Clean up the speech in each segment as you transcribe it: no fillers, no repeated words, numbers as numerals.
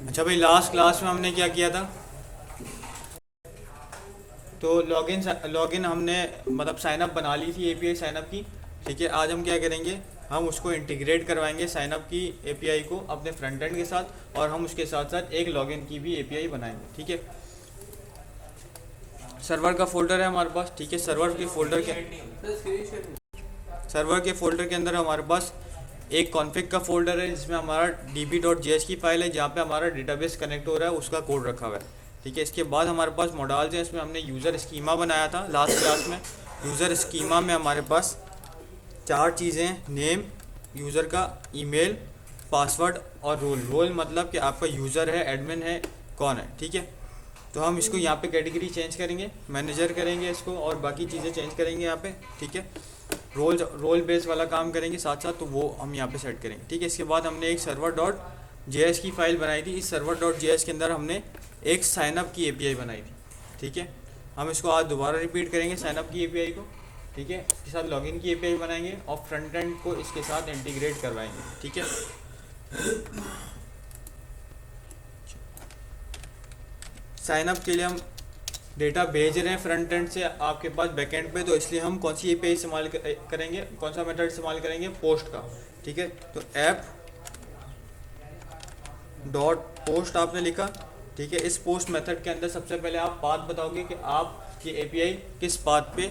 अच्छा भाई, last class में हमने क्या किया था? तो लॉगिन हमने मतलब साइन अप बना ली थी, एपीआई साइन अप की। ठीक है, आज हम क्या करेंगे, हम उसको इंटीग्रेट करवाएंगे साइन अप की एपीआई को अपने फ्रंट एंड के साथ, और हम उसके साथ साथ एक लॉगिन की भी एपीआई बनाएंगे। ठीक है, सर्वर का फोल्डर है हमारे पास। ठीक है, सर्वर के फोल्डर के अंदर हमारे पास एक कॉन्फ़िग का फोल्डर है जिसमें हमारा db.js की फाइल है, जहाँ पे हमारा डेटाबेस कनेक्ट हो रहा है, उसका कोड रखा हुआ है। ठीक है, इसके बाद हमारे पास मॉडल्स हैं, इसमें हमने यूज़र स्कीमा बनाया था लास्ट क्लास में। यूज़र स्कीमा में हमारे पास चार चीज़ें हैं: नेम, यूज़र का ईमेल, पासवर्ड और रोल। रोल मतलब कि आपका यूज़र है, एडमिन है, कौन है। ठीक है, तो हम इसको यहाँ पे कैटेगरी चेंज करेंगे, मैनेजर करेंगे इसको, और बाकी चीज़ें चेंज करेंगे यहाँ पे। ठीक है, रोल बेस वाला काम करेंगे साथ साथ, तो वो हम यहाँ पे सेट करेंगे। ठीक है, इसके बाद हमने एक सर्वर डॉट जेएस की फाइल बनाई थी। इस सर्वर डॉट जेएस के अंदर हमने एक साइनअप की एपीआई बनाई थी। ठीक है, हम इसको आज दोबारा रिपीट करेंगे साइनअप की एपीआई को। ठीक है, इसके साथ लॉगिन की एपीआई बनाएंगे और फ्रंट एंड को इसके साथ इंटीग्रेट करवाएंगे। ठीक है, साइनअप के लिए हम डेटा भेज रहे हैं फ्रंट एंड से आपके पास बैक एंड पे, तो इसलिए हम कौन सी एपीआई इस्तेमाल करेंगे, कौन सा मेथड इस्तेमाल करेंगे, पोस्ट का। ठीक है, तो ऐप डॉट पोस्ट आपने लिखा। ठीक है, इस पोस्ट मेथड के अंदर सबसे पहले आप पाथ बताओगे कि आप ये एपीआई किस पाथ पे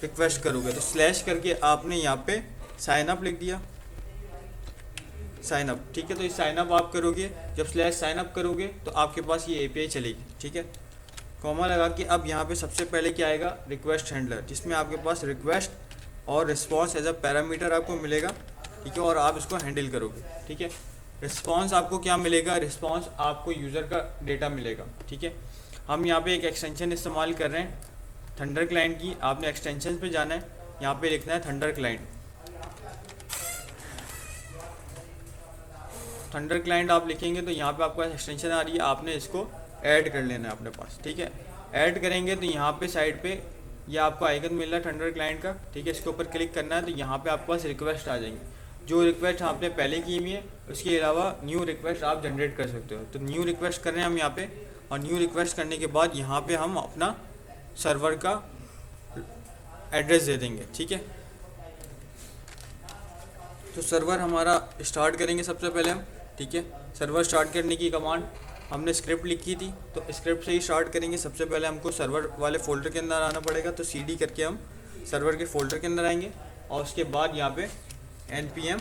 रिक्वेस्ट करोगे, तो स्लैश करके आपने यहाँ पे साइन अप लिख दिया, साइन अप। ठीक है, तो ये साइन अप आप करोगे, जब स्लैश साइन अप करोगे तो आपके पास ये एपीआई चलेगी। ठीक है, कॉमा लगा के अब यहाँ पे सबसे पहले क्या आएगा, रिक्वेस्ट हैंडलर, जिसमें आपके पास रिक्वेस्ट और रिस्पॉन्स एज अ पैरामीटर आपको मिलेगा। ठीक है, और आप इसको हैंडल करोगे। ठीक है, रिस्पॉन्स आपको क्या मिलेगा, रिस्पॉन्स आपको यूज़र का डेटा मिलेगा। ठीक है, हम यहाँ पे एक एक्सटेंशन इस्तेमाल कर रहे हैं थंडर क्लाइंट की। आपने एक्सटेंशन पे जाना है, यहाँ पे लिखना है थंडर क्लाइंट। थंडर क्लाइंट आप लिखेंगे तो यहाँ पे आपको एक्सटेंशन आ रही है, आपने इसको ऐड कर लेना है अपने पास। ठीक है, ऐड करेंगे तो यहाँ पे साइड पे ये आपको आइकन मिल रहा है थंडर क्लाइंट का। ठीक है, इसके ऊपर क्लिक करना है तो यहाँ पे आपके पास रिक्वेस्ट आ जाएंगी। जो रिक्वेस्ट आपने पहले की हुई है, उसके अलावा न्यू रिक्वेस्ट आप जनरेट कर सकते हो। तो न्यू रिक्वेस्ट कर रहे हैं हम यहाँ पे, और न्यू रिक्वेस्ट करने के बाद यहाँ पे हम अपना सर्वर का एड्रेस दे देंगे। ठीक है, तो सर्वर हमारा स्टार्ट करेंगे सबसे पहले हम। ठीक है, सर्वर स्टार्ट करने की कमांड हमने स्क्रिप्ट लिखी थी, तो स्क्रिप्ट से ही स्टार्ट करेंगे। सबसे पहले हमको सर्वर वाले फोल्डर के अंदर आना पड़ेगा, तो सीडी करके हम सर्वर के फोल्डर के अंदर आएंगे, और उसके बाद यहाँ पे npm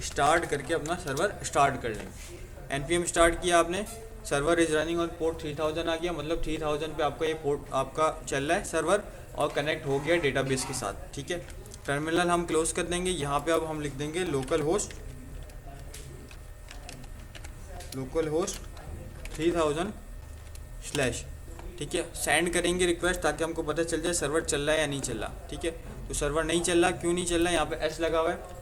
स्टार्ट करके अपना सर्वर स्टार्ट कर लेंगे। npm स्टार्ट किया आपने, server is running on port 3000 आ गया, मतलब 3000 पे आपका ये पोर्ट आपका चल रहा है सर्वर, और कनेक्ट हो गया डेटाबेस के साथ। ठीक है, टर्मिनल हम क्लोज कर देंगे। यहाँ पे अब हम लिख देंगे लोकल होस्ट 3000 /। ठीक है, सेंड करेंगे रिक्वेस्ट ताकि हमको पता चल जाए सर्वर चल रहा है या नहीं चल रहा। ठीक है, तो सर्वर नहीं चल रहा, क्यों नहीं चल रहा है, यहाँ पे एस लगा हुआ है।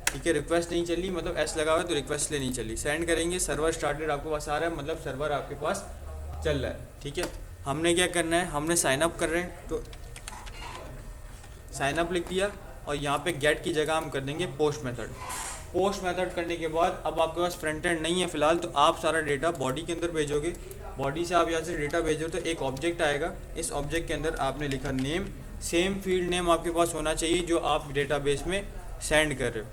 ठीक है, रिक्वेस्ट नहीं चली मतलब एस लगा हुआ है, तो रिक्वेस्ट इसलिए नहीं चली। सेंड करेंगे, सर्वर स्टार्टेड आपके पास आ रहा है, मतलब सर्वर आपके पास चल रहा है। ठीक है, हमने क्या करना है, हमने साइन अप कर रहे हैं, तो साइन अप लिख दिया, और यहाँ पे गेट की जगह हम कर देंगे पोस्ट मेथड। पोस्ट मेथड करने के बाद अब आपके पास फ्रंट एंड नहीं है फिलहाल, तो आप सारा डेटा बॉडी के अंदर भेजोगे। बॉडी से आप यहाँ से डेटा भेजो तो एक ऑब्जेक्ट आएगा, इस ऑब्जेक्ट के अंदर आपने लिखा नेम। सेम फील्ड नेम आपके पास होना चाहिए जो आप डेटाबेस में सेंड कर रहे हो।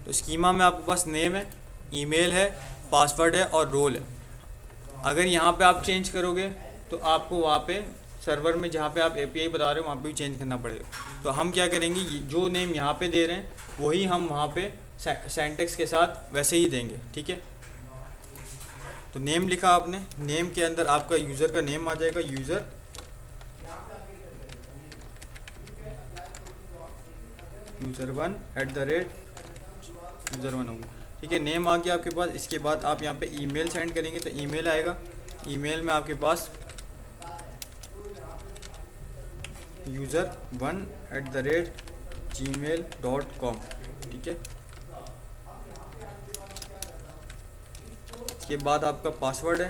तो स्कीमा में आपके पास नेम है, ईमेल है, पासवर्ड है और रोल है। अगर यहाँ पे आप चेंज करोगे तो आपको वहाँ पे सर्वर में जहाँ पे आप एपीआई बता रहे हो वहाँ पे भी चेंज करना पड़ेगा। तो हम क्या करेंगे, जो नेम यहाँ पे दे रहे हैं वही हम वहाँ पे सिंटैक्स के साथ वैसे ही देंगे। ठीक है, तो नेम लिखा आपने, नेम के अंदर आपका यूज़र का नेम आ जाएगा, यूज़र1 @यूज़र1 होगा। ठीक है, नेम आ गया आपके पास। इसके बाद आप यहाँ पे ईमेल सेंड करेंगे तो ईमेल आएगा। ईमेल में आपके पास यूज़र1 @gmail.com। ठीक है, इसके बाद आपका पासवर्ड है,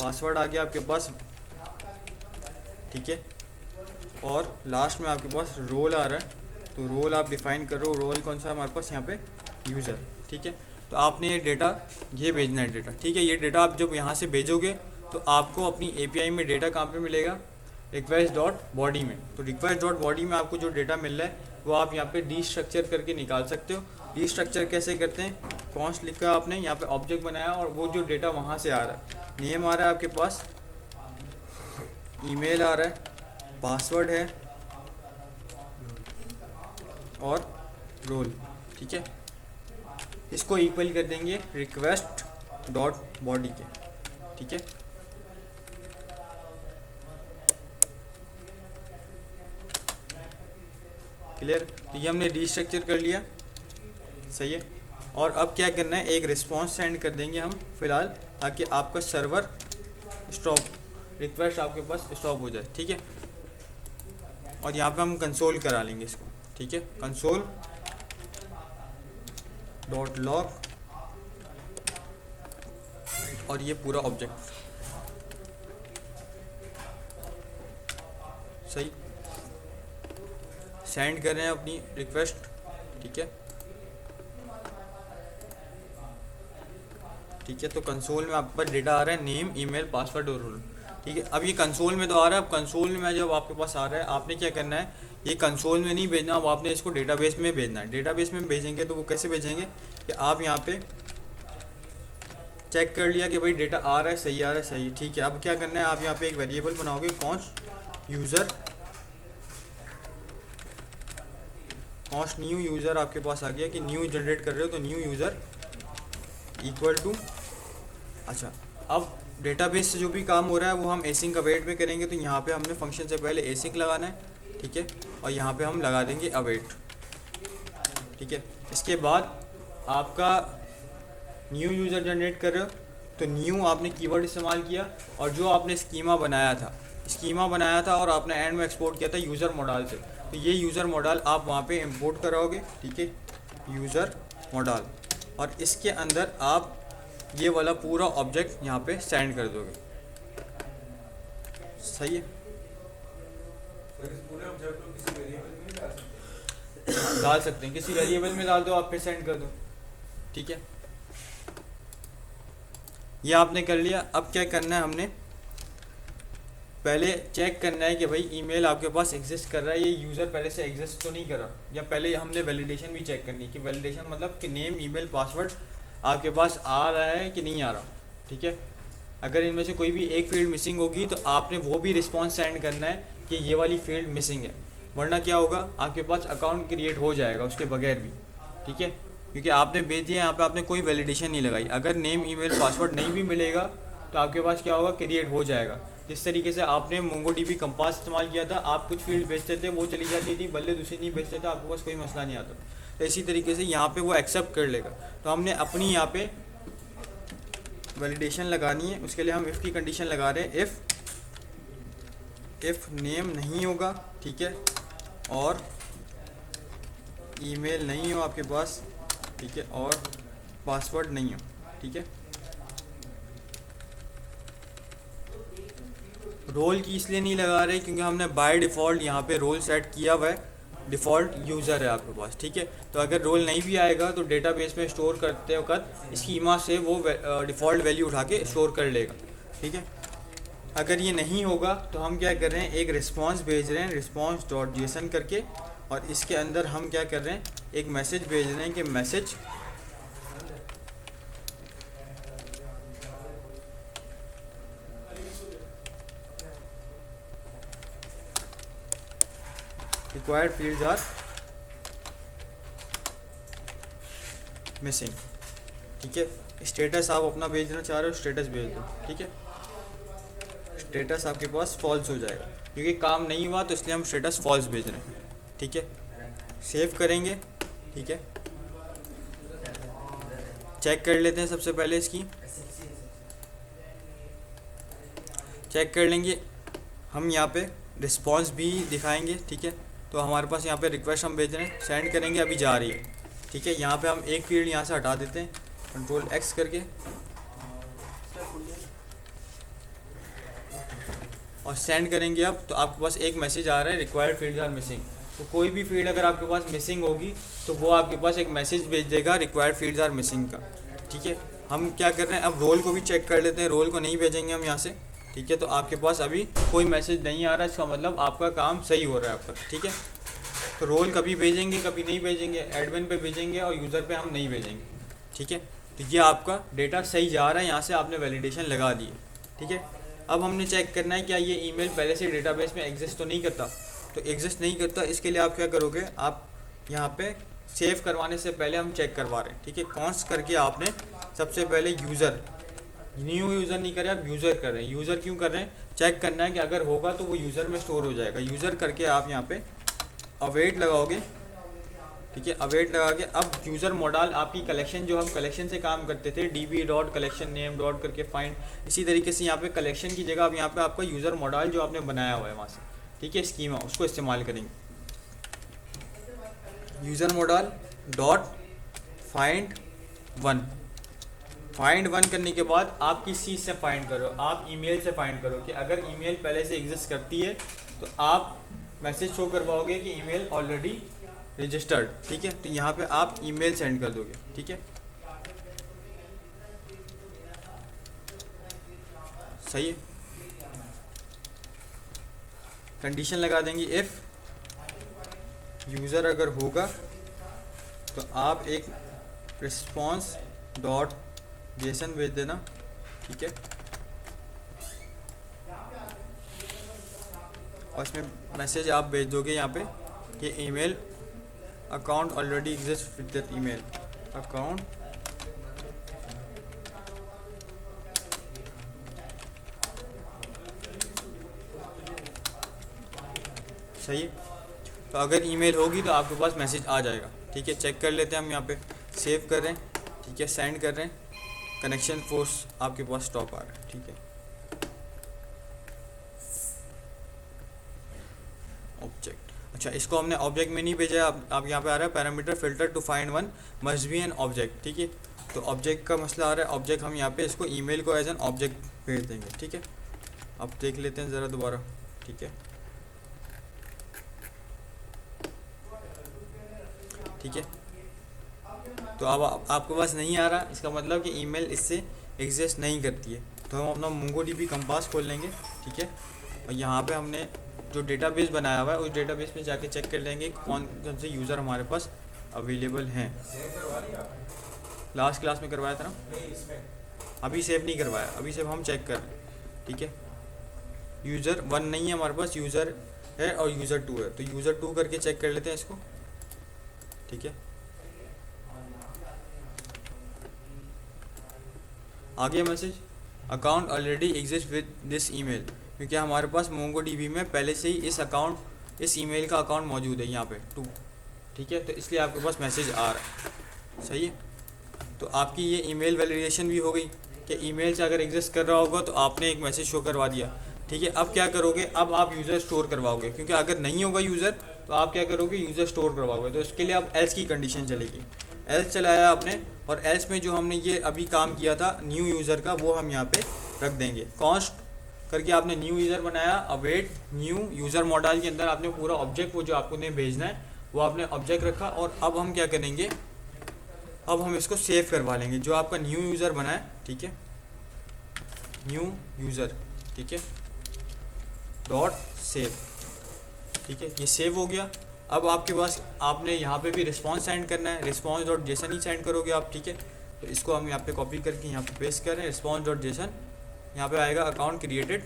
पासवर्ड आ गया आपके पास। ठीक है, और लास्ट में आपके पास रोल आ रहा है, तो रोल आप डिफाइन कर रहे हो, रोल कौन सा है हमारे पास यहाँ पे, यूज़र, ठीक है। तो आपने ये डेटा ये भेजना है डेटा, ठीक है। ये डेटा आप जब यहाँ से भेजोगे तो आपको अपनी एपीआई में डेटा कहाँ पे मिलेगा, रिक्वेस्ट डॉट बॉडी में। तो रिक्वेस्ट डॉट बॉडी में आपको जो डेटा मिल रहा है वो आप यहाँ पे डीस्ट्रक्चर करके निकाल सकते हो। डीस्ट्रक्चर कैसे करते हैं, कॉन्स्ट लिखा आपने यहाँ पे ऑब्जेक्ट बनाया और वो जो डेटा वहाँ से आ रहा है, नेम आ रहा है आपके पास, ईमेल आ रहा है, पासवर्ड है और रोल, ठीक है। इसको इक्वल कर देंगे रिक्वेस्ट डॉट बॉडी के, ठीक है। क्लियर, तो ये हमने डीस्ट्रक्चर कर लिया, सही है। और अब क्या करना है, एक रिस्पॉन्स सेंड कर देंगे हम फिलहाल, ताकि आपका सर्वर स्टॉप, रिक्वेस्ट आपके पास स्टॉप हो जाए, ठीक है। और यहाँ पे हम कंसोल करा लेंगे इसको, ठीक है, कंसोल डॉट लॉग और ये पूरा ऑब्जेक्ट, सही। सेंड कर रहे हैं अपनी रिक्वेस्ट, ठीक है, ठीक है। तो कंसोल में आपके पास डेटा आ रहा है, नेम, ईमेल, पासवर्ड और रोल, ठीक है। अब ये कंसोल में तो आ रहा है, अब कंसोल में जब आपके पास आ रहा है, आपने क्या करना है, ये कंसोल में नहीं भेजना, अब आपने इसको डेटाबेस में भेजना है। डेटाबेस में भेजेंगे तो वो कैसे भेजेंगे कि आप यहाँ पे चेक कर लिया कि भाई डेटा आ रहा है, सही आ रहा है, सही, ठीक है। अब क्या करना है, आप यहाँ पे एक वेरिएबल बनाओगे, const user, const new user आपके पास आ गया कि न्यू जनरेट कर रहे हो, तो न्यू यूज़र इक्वल टू, अच्छा। अब डेटाबेस से जो भी काम हो रहा है वो हम एसिंक अवेट में करेंगे, तो यहाँ पे हमने फंक्शन से पहले एसिंक लगाना है, ठीक है, और यहाँ पे हम लगा देंगे अवेट, ठीक है। इसके बाद आपका न्यू यूज़र जनरेट कर रहे हो, तो न्यू आपने कीवर्ड इस्तेमाल किया, और जो आपने स्कीमा बनाया था और आपने एंड में एक्सपोर्ट किया था यूज़र मॉडल से, तो ये यूज़र मॉडल आप वहाँ पे इंपोर्ट कराओगे, ठीक है, यूज़र मॉडल, और इसके अंदर आप ये वाला पूरा ऑब्जेक्ट यहाँ पे सेंड कर दोगे, सही है। डाल सकते हैं, किसी वेरिएबल में डाल दो, आप फिर सेंड कर दो, ठीक है। ये आपने कर लिया। अब क्या करना है, हमने पहले चेक करना है कि भाई ईमेल आपके पास एग्जिस्ट कर रहा है, ये यूज़र पहले से एग्जिस्ट तो नहीं कर रहा, या पहले हमने वैलिडेशन भी चेक करनी है कि वैलिडेशन मतलब कि नेम, ईमेल, पासवर्ड आपके पास आ रहा है कि नहीं आ रहा, ठीक है। अगर इनमें से कोई भी एक फील्ड मिसिंग होगी तो आपने वो भी रिस्पॉन्स सेंड करना है कि ये वाली फील्ड मिसिंग है, वरना क्या होगा, आपके पास अकाउंट क्रिएट हो जाएगा उसके बगैर भी, ठीक है, क्योंकि आपने भेज दिया, यहाँ पे आपने कोई वैलिडेशन नहीं लगाई। अगर नेम, ईमेल, पासवर्ड नहीं भी मिलेगा तो आपके पास क्या होगा, क्रिएट हो जाएगा। जिस तरीके से आपने मोंगोडीबी कंपास इस्तेमाल किया था, आप कुछ फील्ड भेजते थे वो चली जाती थी, बल्ले दूसरी नहीं भेजते थे, आपके पास कोई मसला नहीं आता। तो इसी तरीके से यहाँ पे वो एक्सेप्ट कर लेगा। तो हमने अपनी यहाँ पे वैलिडेशन लगानी है, उसके लिए हम इफ़ की कंडीशन लगा रहे हैं, इफ़ नेम नहीं होगा, ठीक है, और ईमेल नहीं हो आपके पास, ठीक है, और पासवर्ड नहीं हो, ठीक है। रोल की इसलिए नहीं लगा रहे क्योंकि हमने बाय डिफ़ॉल्ट यहाँ पे रोल सेट किया हुआ है, डिफ़ॉल्ट यूज़र है आपके पास, ठीक है। तो अगर रोल नहीं भी आएगा तो डेटाबेस में स्टोर करते वक्त स्कीमा से वो डिफ़ॉल्ट वैल्यू उठा के स्टोर कर लेगा, ठीक है। अगर ये नहीं होगा तो हम क्या कर रहे हैं, एक रिस्पॉन्स भेज रहे हैं, रिस्पॉन्स डॉट जेसन करके, और इसके अंदर हम क्या कर रहे हैं, एक मैसेज भेज रहे हैं कि message required fields are missing, ठीक है। स्टेटस आप अपना भेजना चाह रहे हो, स्टेटस भेज दो, ठीक है। स्टेटस आपके पास फॉल्स हो जाएगा क्योंकि काम नहीं हुआ, तो इसलिए हम स्टेटस फॉल्स भेज रहे हैं, ठीक है। सेव करेंगे, ठीक है, चेक कर लेते हैं सबसे पहले इसकी, चेक कर लेंगे हम, यहाँ पे रिस्पॉन्स भी दिखाएंगे, ठीक है। तो हमारे पास यहाँ पे रिक्वेस्ट हम भेज रहे हैं, सेंड करेंगे, अभी जा रही है, ठीक है। यहाँ पे हम एक फील्ड यहाँ से हटा देते हैं, कंट्रोल एक्स करके, और सेंड करेंगे। अब तो आपके पास एक मैसेज आ रहा है, रिक्वायर्ड फील्ड्स आर मिसिंग, तो कोई भी फील्ड अगर आपके पास मिसिंग होगी तो वो आपके पास एक मैसेज भेज देगा रिक्वायर्ड फील्ड्स आर मिसिंग का। ठीक है, हम क्या कर रहे हैं, अब रोल को भी चेक कर लेते हैं। रोल को नहीं भेजेंगे हम यहाँ से। ठीक है, तो आपके पास अभी कोई मैसेज नहीं आ रहा, इसका मतलब आपका काम सही हो रहा है आपका। ठीक है, तो रोल कभी भेजेंगे कभी नहीं भेजेंगे, एडमिन पे भेजेंगे और यूज़र पे हम नहीं भेजेंगे। ठीक है, तो ये आपका डेटा सही जा रहा है, यहाँ से आपने वैलिडेशन लगा दी है। ठीक है, अब हमने चेक करना है क्या ये ईमेल पहले से डेटाबेस में एग्जिस्ट तो नहीं करता। तो एग्जिस्ट नहीं करता, इसके लिए आप क्या करोगे, आप यहाँ पे सेव करवाने से पहले हम चेक करवा रहे हैं। ठीक है, कॉन्स करके आपने सबसे पहले यूज़र, न्यू यूज़र नहीं कर रहे आप, यूज़र कर रहे हैं। यूज़र क्यों कर रहे हैं, चेक करना है कि अगर होगा तो वो यूज़र में स्टोर हो जाएगा। यूज़र करके आप यहाँ पे अवेट लगाओगे। ठीक है, अवेट लगा के अब यूज़र मॉडल आपकी कलेक्शन, जो हम कलेक्शन से काम करते थे db dot collection name dot करके फाइंड, इसी तरीके से यहाँ पे कलेक्शन की जगह अब यहाँ पे आपका यूज़र मॉडल जो आपने बनाया हुआ है वहाँ से, ठीक है, स्कीमा, उसको इस्तेमाल करेंगे। User model dot find one, find one करने के बाद आप किस चीज़ से फाइंड करो, आप ईमेल से फाइंड करो कि अगर ईमेल पहले से एग्जिस्ट करती है तो आप मैसेज शो करवाओगे कि ईमेल ऑलरेडी रजिस्टर्ड। ठीक है, तो यहाँ पे आप ईमेल सेंड कर दोगे। ठीक है, सही है, कंडीशन लगा देंगे इफ़ यूज़र अगर होगा तो आप एक रिस्पॉन्स डॉट जेसन भेज देना। ठीक है, और इसमें मैसेज आप भेज दोगे यहाँ पे कि email account already exist with that email account सही है। तो अगर ईमेल होगी तो आपके पास मैसेज आ जाएगा। ठीक है, चेक कर लेते हैं हम यहाँ पे, सेव कर रहे हैं। ठीक है, सेंड कर रहे हैं, कनेक्शन फोर्स आपके पास स्टॉप आ रहा है। ठीक है, ऑब्जेक्ट, अच्छा इसको हमने ऑब्जेक्ट में नहीं भेजा, आप यहाँ पे आ रहा है parameter filter to find one must be an object. ठीक है, तो ऑब्जेक्ट का मसला आ रहा है, ऑब्जेक्ट हम यहाँ पे इसको ईमेल को एज एन ऑब्जेक्ट भेज देंगे। ठीक है, अब देख लेते हैं ज़रा दोबारा। ठीक है, ठीक है, तो अब आपके पास नहीं आ रहा, इसका मतलब कि ईमेल इससे एग्जिस्ट नहीं करती है। तो हम अपना MongoDB कंपास खोल लेंगे। ठीक है, और यहाँ पे हमने जो डेटाबेस बनाया हुआ है उस डेटाबेस में जाके चेक कर लेंगे कौन कौन से यूज़र हमारे पास अवेलेबल हैं। लास्ट क्लास में करवाया था ना, अभी सेव नहीं करवाया, अभी सिर्फ हम चेक कर रहे हैं। ठीक है, यूज़र 1 नहीं है हमारे पास, यूज़र है और यूज़र 2 है, तो यूज़र 2 करके चेक कर लेते हैं इसको। ठीक है, आगे message account already exist with this email, क्योंकि हमारे पास MongoDB में पहले से ही इस ईमेल का अकाउंट मौजूद है यहाँ पे 2। ठीक है, तो इसलिए आपके पास मैसेज आ रहा है। सही है, तो आपकी ये ईमेल वैलिडेशन भी हो गई कि ईमेल से अगर एग्जिस्ट कर रहा होगा तो आपने एक मैसेज शो करवा दिया। ठीक है, अब क्या करोगे, अब आप यूज़र स्टोर करवाओगे, क्योंकि अगर नहीं होगा यूज़र तो आप क्या करोगे, यूज़र स्टोर करवाओगे। तो इसके लिए आप एल्स की कंडीशन चलेगी, एल्स चलाया आपने, और एल्स में जो हमने ये अभी काम किया था न्यू यूज़र का वो हम यहाँ पे रख देंगे। कॉन्स्ट करके आपने न्यू यूज़र बनाया, अवेट न्यू यूज़र मॉडल के अंदर आपने पूरा ऑब्जेक्ट वो जो आपको ने भेजना है वो आपने ऑब्जेक्ट रखा। और अब हम क्या करेंगे, अब हम इसको सेव करवा लेंगे जो आपका न्यू यूज़र बना है। ठीक है, न्यू यूज़र, ठीक है, डॉट सेव। ठीक है, ये सेव हो गया। अब आपके पास आपने यहाँ पे भी रिस्पॉन्स सेंड करना है, रिस्पॉन्स डॉट जेसन ही सेंड करोगे आप। ठीक है, तो इसको हम यहाँ पे कॉपी करके यहाँ पे पेस्ट करें, रिस्पॉन्स डॉट जेसन, यहाँ पे आएगा अकाउंट क्रिएटेड,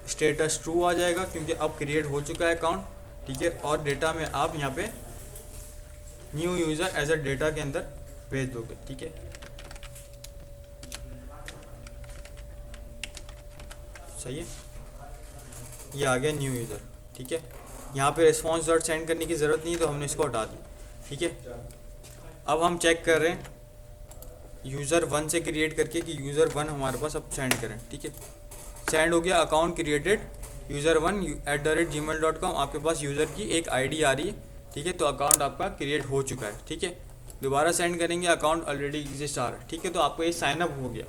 स्टेटस ट्रू आ जाएगा क्योंकि अब क्रिएट हो चुका है अकाउंट। ठीक है, और डेटा में आप यहाँ पे new user as a data के अंदर भेज दोगे। ठीक है, सही है, ये आ गया न्यू यूज़र। ठीक है, यहाँ पे रिस्पॉन्स डॉट सेंड करने की ज़रूरत नहीं है तो हमने इसको हटा दी। ठीक है, अब हम चेक कर रहे हैं यूज़र 1 से क्रिएट करके कि यूज़र 1 हमारे पास अब सेंड करें। ठीक है, सेंड हो गया, अकाउंट क्रिएटेड यूज़र 1@gmail.com, आपके पास यूज़र की एक आईडी आ रही है। ठीक है, तो अकाउंट आपका क्रिएट हो चुका है। ठीक है, दोबारा सेंड करेंगे, अकाउंट ऑलरेडी एग्जिस्ट आ रहा है, ठीक है। तो आपको ये साइन अप हो गया,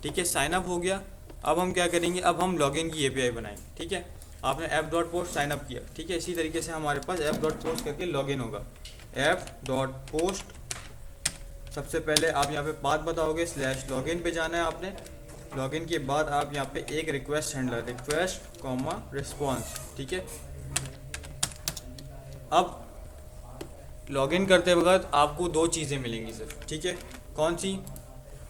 ठीक है, साइन अप हो गया। अब हम क्या करेंगे, अब हम लॉगिन की एपीआई बनाएंगे, ठीक है। आपने app dot post sign up किया, ठीक है। इसी तरीके से हमारे पास ऐप डॉट पोस्ट करके लॉगिन होगा। ऐप डॉट पोस्ट, सबसे पहले आप यहाँ पे पाथ बताओगे, स्लैश लॉगिन पे जाना है आपने। लॉगिन के बाद आप यहाँ पे एक request handler, request comma response, ठीक है। अब लॉगिन करते वक्त आपको दो चीज़ें मिलेंगी सिर्फ, ठीक है। कौन सी?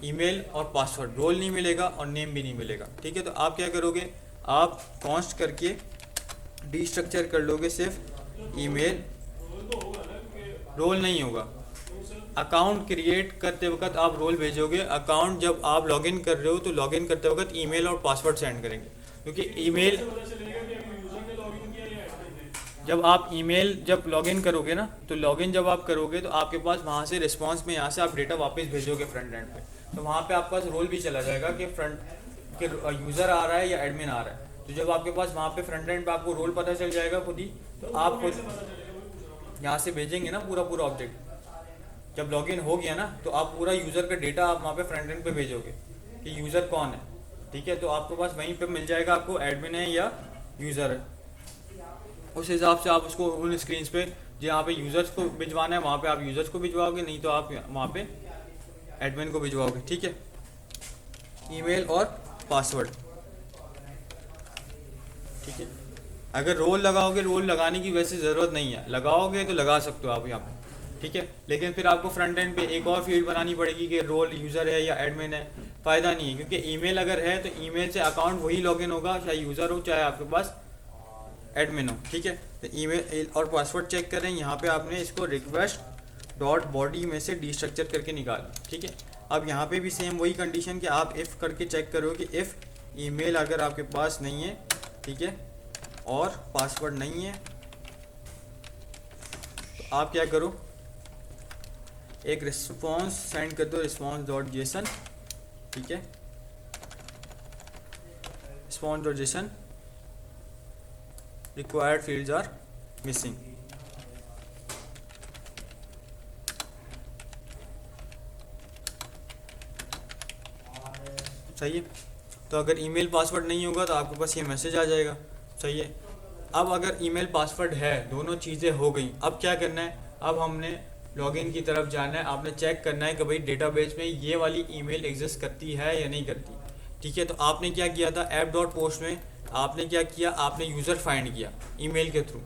ईमेल और पासवर्ड, रोल नहीं मिलेगा और नेम भी नहीं मिलेगा, ठीक है। तो आप क्या करोगे, आप कॉन्स्ट करके डिस्ट्रक्चर कर लोगे सिर्फ ईमेल, रोल नहीं होगा। अकाउंट क्रिएट करते वक्त आप रोल भेजोगे, अकाउंट जब आप लॉगिन कर रहे हो तो लॉगिन करते वक्त ईमेल और पासवर्ड सेंड करेंगे, क्योंकि ईमेल जब लॉगिन करोगे ना, तो लॉगिन जब आप करोगे तो आपके पास वहाँ से रिस्पांस में यहाँ से आप डेटा वापस भेजोगे फ्रंट एंड पे, तो वहाँ पे आपके पास रोल भी चला जाएगा कि फ्रंट के यूज़र आ रहा है या एडमिन आ रहा है। तो जब आपके पास वहाँ पे फ्रंट एंड पे आपको रोल पता चल जाएगा खुद ही, तो आप खुद यहाँ से भेजेंगे ना पूरा ऑब्जेक्ट। जब लॉगिन हो गया ना तो आप पूरा यूज़र का डेटा आप वहाँ पे फ्रंट एंड पे भेजोगे कि यूज़र कौन है, ठीक है। तो आपके पास वहीं पे मिल जाएगा आपको एडमिन है या यूज़र है। उस हिसाब से आप उसको उन स्क्रीन पे जहाँ पे यूज़र्स को भिजवाना है वहाँ पे आप यूज़र्स को भिजवाओगे, नहीं तो आप वहाँ पे एडमिन को भिजवाओगे, ठीक है। ईमेल और पासवर्ड, ठीक है। अगर रोल लगाओगे, रोल लगाने की वैसे ज़रूरत नहीं है, लगाओगे तो लगा सकते हो आप यहाँ पे, ठीक है। लेकिन फिर आपको फ्रंट एंड पे एक और फील्ड बनानी पड़ेगी कि रोल यूज़र है या एडमिन है। फ़ायदा नहीं है, क्योंकि ईमेल अगर है तो ईमेल से अकाउंट वही लॉगिन होगा, चाहे यूज़र हो चाहे आपके पास एडमिन हो, ठीक है। तो ईमेल और पासवर्ड चेक करें, यहाँ पे आपने इसको रिक्वेस्ट डॉट बॉडी में से डिस्ट्रक्चर करके निकालें, ठीक है। अब यहाँ पे भी सेम वही कंडीशन कि आप इफ़ करके चेक करो कि इफ़ ईमेल अगर आपके पास नहीं है, ठीक है, और पासवर्ड नहीं है, तो आप क्या करो, एक रिस्पॉन्स सेंड कर दो, रिस्पॉन्स डॉट जेसन, ठीक है। Response dot JSON required fields are missing, सही है। तो अगर ईमेल पासवर्ड नहीं होगा तो आपके पास ये मैसेज आ जाएगा, सही है। अब अगर ईमेल पासवर्ड है, दोनों चीज़ें हो गई, अब क्या करना है, अब हमने लॉगिन की तरफ जाना है। आपने चेक करना है कि भाई डेटाबेस में ये वाली ईमेल एग्जिस्ट करती है या नहीं करती, ठीक है। तो आपने क्या किया था, ऐप डॉट पोस्ट में आपने क्या किया, आपने यूज़र फाइंड किया ईमेल के थ्रू,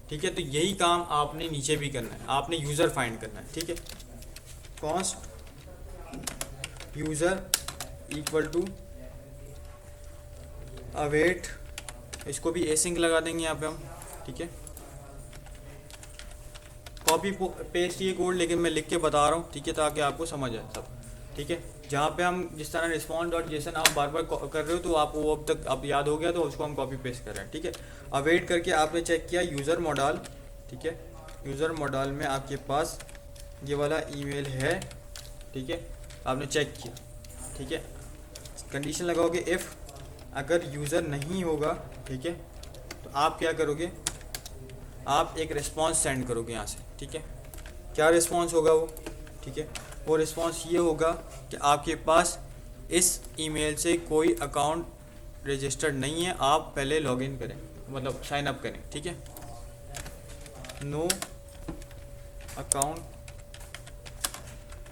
ठीक है। तो यही काम आपने नीचे भी करना है, आपने यूज़र फाइंड करना है, ठीक है। Const user equal to await, इसको भी एसिंक लगा देंगे यहाँ पे हम, ठीक है। कॉपी पेस्ट ये कोड, लेकिन मैं लिख के बता रहा हूँ, ठीक है, ताकि आपको समझ आए सब, ठीक है। जहाँ पे हम जिस तरह रिस्पॉन्स डॉट जेसन आप बार बार कर रहे हो तो आपको वो अब तक अब याद हो गया, तो उसको हम कॉपी पेस्ट कर रहे हैं, ठीक है। अवेट करके आपने चेक किया यूज़र मॉडल, ठीक है। यूज़र मॉडल में आपके पास ये वाला ईमेल है, ठीक है, आपने चेक किया, ठीक है। कंडीशन लगाओगे इफ़ अगर यूज़र नहीं होगा, ठीक है, तो आप क्या करोगे, आप एक रिस्पॉन्स सेंड करोगे यहाँ से, ठीक है। क्या रिस्पॉन्स होगा वो, ठीक है, वो रिस्पॉन्स ये होगा कि आपके पास इस ईमेल से कोई अकाउंट रजिस्टर्ड नहीं है, आप पहले लॉगिन करें, मतलब साइन अप करें, ठीक है। No account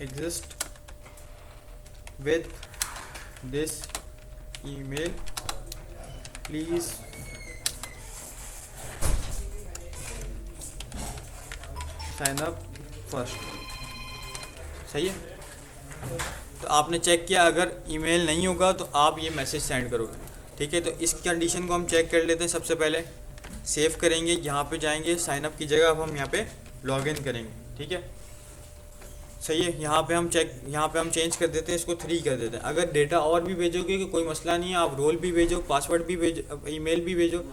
exist with this email, please sign up first, सही है। तो आपने चेक किया अगर ईमेल नहीं होगा तो आप ये मैसेज सेंड करोगे, ठीक है। तो इस कंडीशन को हम चेक कर लेते हैं। सबसे पहले सेव करेंगे, यहाँ पे जाएंगे, साइन अप की जगह अब हम यहाँ पे लॉगिन करेंगे, ठीक है, सही है। यहाँ पे हम चेंज कर देते हैं, इसको 3 कर देते हैं। अगर डेटा और भी भेजोगे कि कोई मसला नहीं है, आप रोल भी भेजो, पासवर्ड भी भेजो, ईमेल भी भेजो,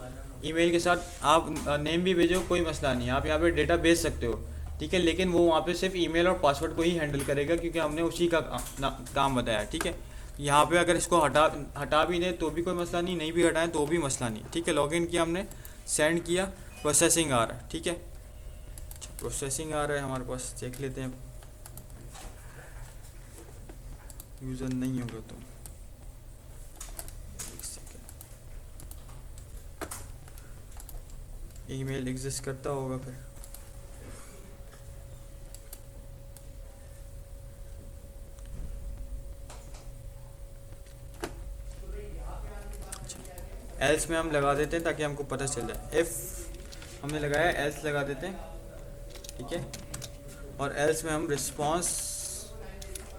ईमेल के साथ आप नेम भी भेजो, कोई मसला नहीं है, आप यहाँ पे डेटा भेज सकते हो, ठीक है। लेकिन वो वहाँ पे सिर्फ ईमेल और पासवर्ड को ही हैंडल करेगा, क्योंकि हमने उसी का काम बताया, ठीक है। यहाँ पे अगर इसको हटा भी दें तो भी कोई मसला नहीं, नहीं भी हटाएं तो भी मसला नहीं, ठीक है। लॉगिन किया हमने, सेंड किया, प्रोसेसिंग आ रहा है, ठीक है, प्रोसेसिंग आ रहा है हमारे पास, देख लेते हैं। यूज़र नहीं होगा तो एक सेकेंड, ईमेल एग्जिस्ट करता होगा फिर। एल्स में हम लगा देते हैं ताकि हमको पता चल जाए। इफ़ हमने लगाया, एल्स लगा देते हैं, ठीक है। और एल्स में हम रिस्पॉन्स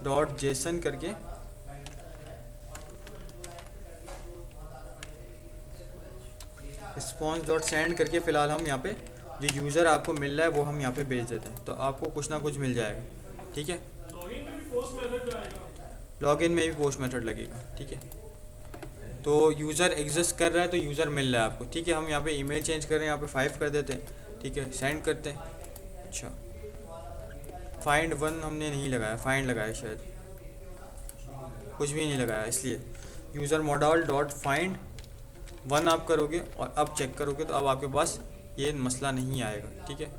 डॉट जेसन करके रिस्पॉन्स डॉट सेंड करके फ़िलहाल हम यहाँ पे जो यूज़र आपको मिल रहा है वो हम यहाँ पे भेज देते हैं, तो आपको कुछ ना कुछ मिल जाएगा, ठीक है। लॉगिन में भी पोस्ट मेथड लगेगा, ठीक है। तो यूज़र एग्जिस्ट कर रहा है तो यूज़र मिल रहा है आपको, ठीक है। हम यहाँ पे ईमेल चेंज कर रहे हैं, यहाँ पे 5 कर देते हैं, ठीक है, सेंड करते हैं। अच्छा, फाइंड 1 हमने नहीं लगाया, फाइंड लगाया शायद, कुछ भी नहीं लगाया, इसलिए यूज़र मॉडल डॉट फाइंड 1 आप करोगे और अब चेक करोगे तो अब आपके पास ये मसला नहीं आएगा, ठीक है,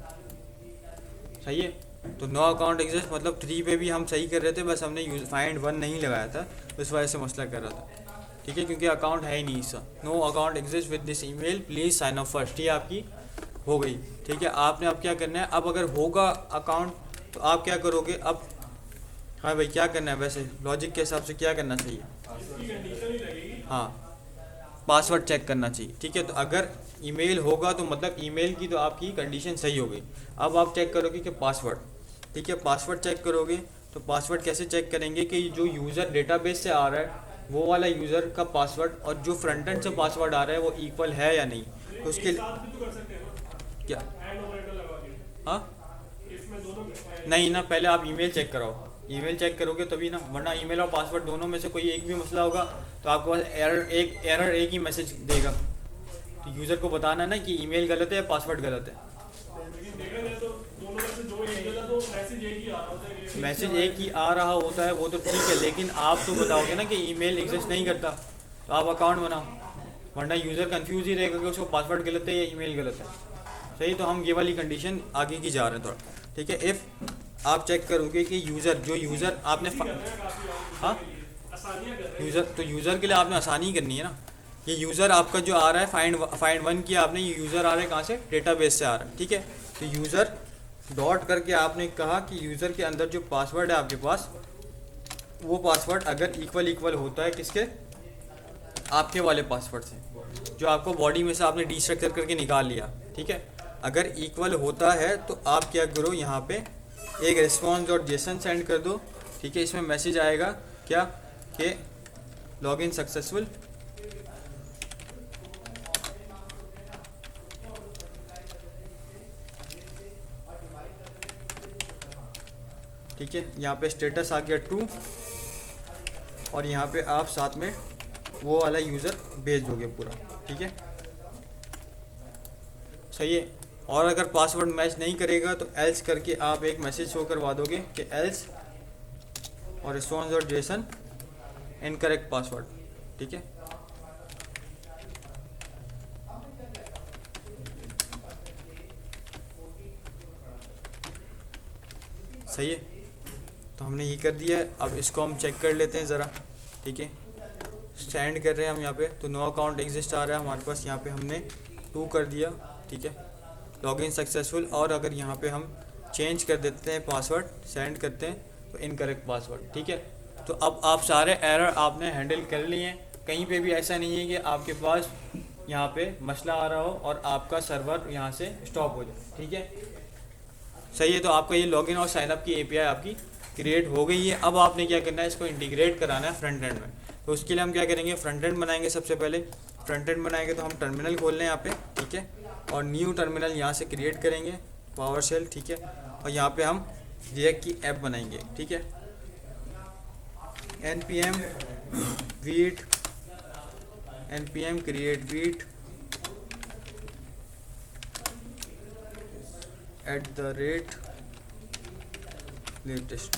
सही है। तो नो अकाउंट एग्जिस्ट मतलब 3 पे भी हम सही कर रहे थे, बस हमने फाइंड 1 नहीं लगाया था, इस वजह से मसला कर रहा था, ठीक है, क्योंकि अकाउंट है ही नहीं इसका। No account exist with this email please sign up first, ये आपकी हो गई, ठीक है। आपने अब क्या करना है, अब अगर होगा अकाउंट तो आप क्या करोगे अब, हाँ भाई क्या करना है, वैसे लॉजिक के हिसाब से क्या करना चाहिए, हाँ पासवर्ड चेक करना चाहिए, ठीक है। तो अगर ईमेल होगा तो मतलब ईमेल की तो आपकी कंडीशन सही हो गई। अब आप चेक करोगे कि पासवर्ड, ठीक है, पासवर्ड चेक करोगे तो पासवर्ड कैसे चेक करेंगे कि जो यूज़र डेटाबेस से आ रहा है वो वाला यूज़र का पासवर्ड और जो फ्रंट एंड से पासवर्ड आ रहा है वो इक्वल है या नहीं, तो उसके क्या, हाँ नहीं ना, पहले आप ईमेल चेक कराओ, ईमेल चेक करोगे तभी ना, वरना ईमेल और पासवर्ड दोनों में से कोई एक भी मसला होगा तो आपके पास एरर एक ही मैसेज देगा। तो यूज़र को बताना है ना कि ईमेल गलत है या पासवर्ड गलत है। मैसेज एक ही आ रहा होता है वो तो ठीक है, लेकिन आप तो बताओगे ना कि ईमेल एग्जिस्ट नहीं करता, तो आप अकाउंट बनाओ, वरना यूज़र कंफ्यूज ही रहेगा कि उसको पासवर्ड गलत है या ईमेल गलत है, सही। तो हम ये वाली कंडीशन आगे की जा रहे हैं थोड़ा, ठीक है। इफ़ आप चेक करोगे कि यूज़र जो यूज़र आपने हाँ यूज़र, तो यूज़र के लिए आपने आसानी करनी है ना, ये यूज़र आपका जो आ रहा है फाइंड 1 किया आपने, ये यूज़र आ रहा है कहाँ से, डेटाबेस से आ रहा है, ठीक है। तो यूज़र डॉट करके आपने कहा कि यूज़र के अंदर जो पासवर्ड है आपके पास, वो पासवर्ड अगर इक्वल होता है किसके, आपके वाले पासवर्ड से जो आपको बॉडी में से आपने डिस्ट्रक्चर करके निकाल लिया, ठीक है। अगर इक्वल होता है तो आप क्या करो, यहाँ पे एक रिस्पॉन्स डॉट जेसन सेंड कर दो, ठीक है। इसमें मैसेज आएगा क्या कि लॉगिन सक्सेसफुल, ठीक है। यहाँ पे स्टेटस आ गया ट्रू और यहाँ पे आप साथ में वो वाला यूज़र भेज दोगे पूरा, ठीक है, सही है। और अगर पासवर्ड मैच नहीं करेगा तो एल्स करके आप एक मैसेज शो करवा दोगे कि एल्स और response dot JSON incorrect password, ठीक है। सही है, तो हमने ये कर दिया है। अब इसको हम चेक कर लेते हैं ज़रा, ठीक है। सेंड कर रहे हैं हम यहाँ पे, तो नो अकाउंट एग्जिस्ट आ रहा है हमारे पास, यहाँ पे हमने 2 कर दिया, ठीक है, लॉगिन सक्सेसफुल। और अगर यहाँ पे हम चेंज कर देते हैं पासवर्ड, सेंड करते हैं तो इनकरेक्ट पासवर्ड, ठीक है। तो अब आप सारे एरर आपने हैंडल कर लिए हैं, कहीं पे भी ऐसा नहीं है कि आपके पास यहाँ पे मसला आ रहा हो और आपका सर्वर यहाँ से स्टॉप हो जाए, ठीक है, सही है। तो आपका ये लॉगिन और साइनअप की एपीआई आपकी क्रिएट हो गई है। अब आपने क्या करना है, इसको इंटीग्रेट कराना है फ्रंट एंड में। तो उसके लिए हम क्या करेंगे, फ्रंट एंड बनाएंगे। सबसे पहले फ्रंट एंड बनाएंगे तो हम टर्मिनल खोल लें यहाँ पे, ठीक है, और न्यू टर्मिनल यहाँ से क्रिएट करेंगे, पावर शेल, ठीक है। और यहाँ पे हम रिएक्ट की ऐप बनाएंगे, ठीक है, npm wheat npm create wheat @latest,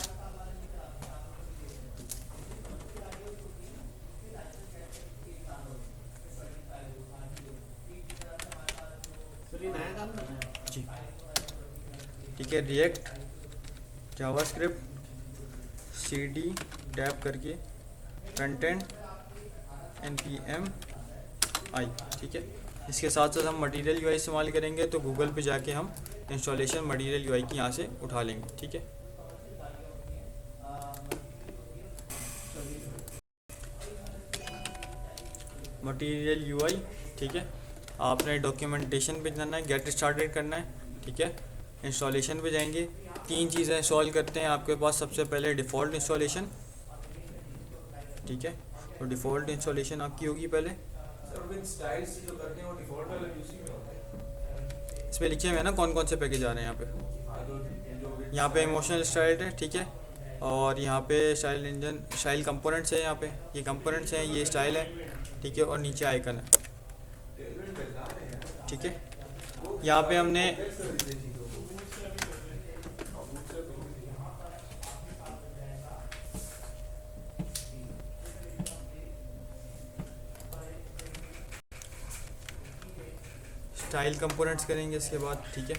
जी, ठीक है। रिएक्ट जावास्क्रिप्ट cd डेव करके फ्रंट एंड npm i, ठीक है। इसके साथ साथ हम मटेरियल यूआई इस्तेमाल करेंगे, तो गूगल पे जाके हम इंस्टॉलेशन मटेरियल यूआई की यहाँ से उठा लेंगे, ठीक है। मटेरियल यूआई, ठीक है। आपने डॉक्यूमेंटेशन पे जाना है, गेट स्टार्टेड करना है, ठीक है। इंस्टॉलेशन पे जाएंगे, 3 चीज़ें इंस्टॉल करते हैं आपके पास। सबसे पहले डिफ़ॉल्ट इंस्टॉलेशन, ठीक है। तो डिफ़ॉल्ट इंस्टॉलेशन आपकी होगी पहले। इसमें लिखे हुए हैं ना कौन कौन से पैकेज आ रहे हैं यहाँ पे इमोशनल स्टाइल है, ठीक है। और यहाँ पे स्टाइल इंजन, स्टाइल कंपोनेंट्स है, यहाँ पे ये कंपोनेंट्स हैं, ये स्टाइल है, ठीक है। और नीचे आइकन है, ठीक है। यहाँ पे हमने स्टाइल कंपोनेंट्स करेंगे इसके बाद, ठीक है।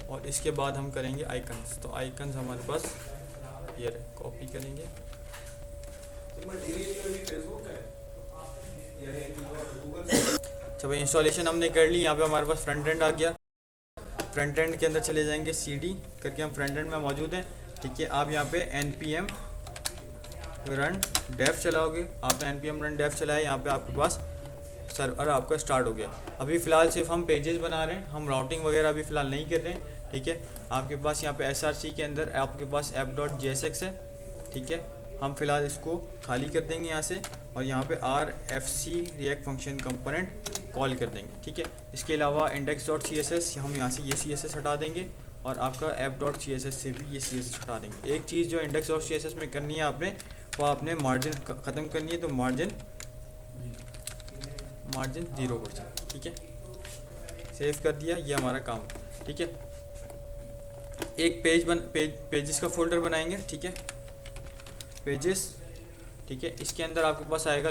और इसके बाद हम करेंगे आइकन्स। तो आइकन्स हमारे पास ये रहे, कॉपी करेंगे। जब इंस्टॉलेशन हमने कर ली, यहाँ पे हमारे पास फ्रंट एंड आ गया। फ्रंट एंड के अंदर चले जाएंगे, CD करके हम फ्रंट एंड में मौजूद हैं, ठीक है। आप यहाँ पे npm रन डेव चलाओगे, आपने npm रन डेव चलाया, यहाँ पे आपके पास सर्वर आपका स्टार्ट हो गया। अभी फ़िलहाल सिर्फ हम पेजेस बना रहे हैं, हम राउटिंग वगैरह अभी फ़िलहाल नहीं कर रहे हैं, ठीक है। आपके पास यहाँ पे src के अंदर आपके पास app.jsx है, ठीक है। हम फिलहाल इसको खाली कर देंगे यहाँ से, और यहाँ पे rfc react function component call कर देंगे, ठीक है। इसके अलावा index.css हम यहाँ से ये css हटा देंगे, और आपका app.css से भी ये css हटा देंगे। एक चीज़ जो index.css में करनी है आपने, वो आपने मार्जिन ख़त्म करनी है, तो मार्जिन 0%, ठीक है। सेव कर दिया, ये हमारा काम, ठीक है। एक पेजेस का फोल्डर बनाएंगे, ठीक है। पेजेस, ठीक है। इसके अंदर आपके पास आएगा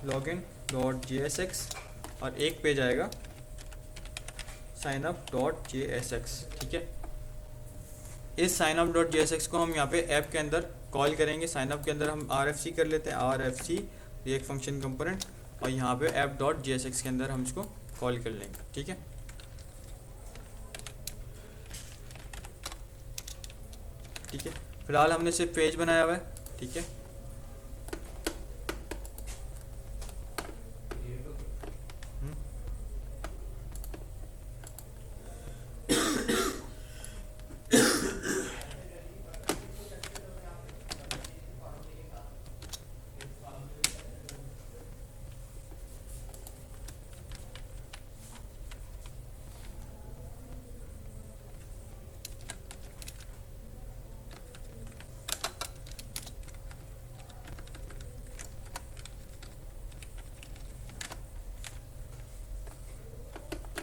login.jsx, और एक पेज आएगा signup.jsx, ठीक है। इस signup.jsx को हम यहाँ पे ऐप के अंदर कॉल करेंगे। साइनअप के अंदर हम rfc कर लेते हैं, rfc रिएक्ट फंक्शन कंपोनेंट, और यहाँ पे app.jsx के अंदर हम इसको कॉल कर लेंगे, ठीक है। ठीक है, फिलहाल हमने सिर्फ पेज बनाया हुआ है, ठीक है।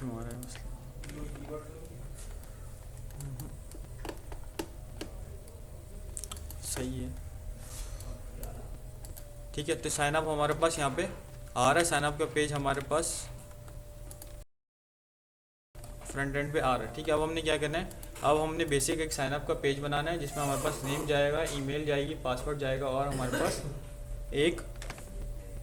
हमारा सही है, ठीक है। तो साइन अप हमारे पास यहाँ पे आ रहा है, साइन अप का पेज हमारे पास फ्रंट एंड पे आ रहा है, ठीक है। अब हमने क्या करना है, अब हमने बेसिक एक साइन अप का पेज बनाना है, जिसमें हमारे पास नेम जाएगा, ईमेल जाएगी, पासवर्ड जाएगा, और हमारे पास एक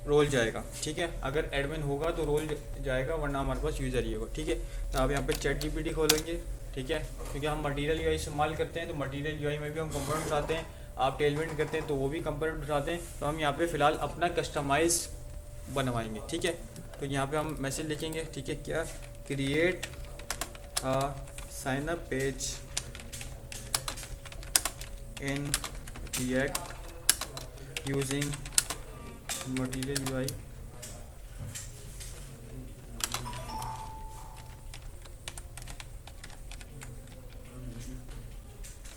रोल जाएगा, ठीक है। अगर एडमिन होगा तो रोल जाएगा, वरना हमारे पास यूज़र ही होगा, ठीक है। तो आप यहाँ पे चैट जीपीटी खोलेंगे, ठीक है, क्योंकि हम मटेरियल यूआई इस्तेमाल करते हैं, तो मटेरियल यूआई में भी हम कंपोनेंट उठाते हैं। आप टेलमेंट करते हैं तो वो भी कंपोनेंट उठाते हैं। तो हम यहाँ पे फ़िलहाल अपना कस्टमाइज बनवाएंगे, ठीक है। तो यहाँ पे हम मैसेज लिखेंगे, ठीक है, क्या, create a sign up page in React using Material UI,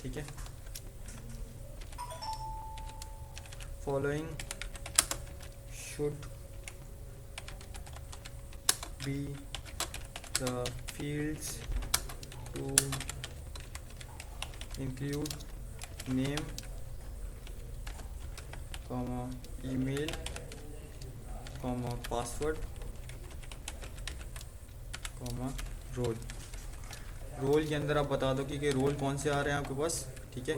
ठीक है। Following should be the fields to include name, email, password, comma role. Role के अंदर आप बता दो कि रोल कौन से आ रहे हैं आपके पास, ठीक है।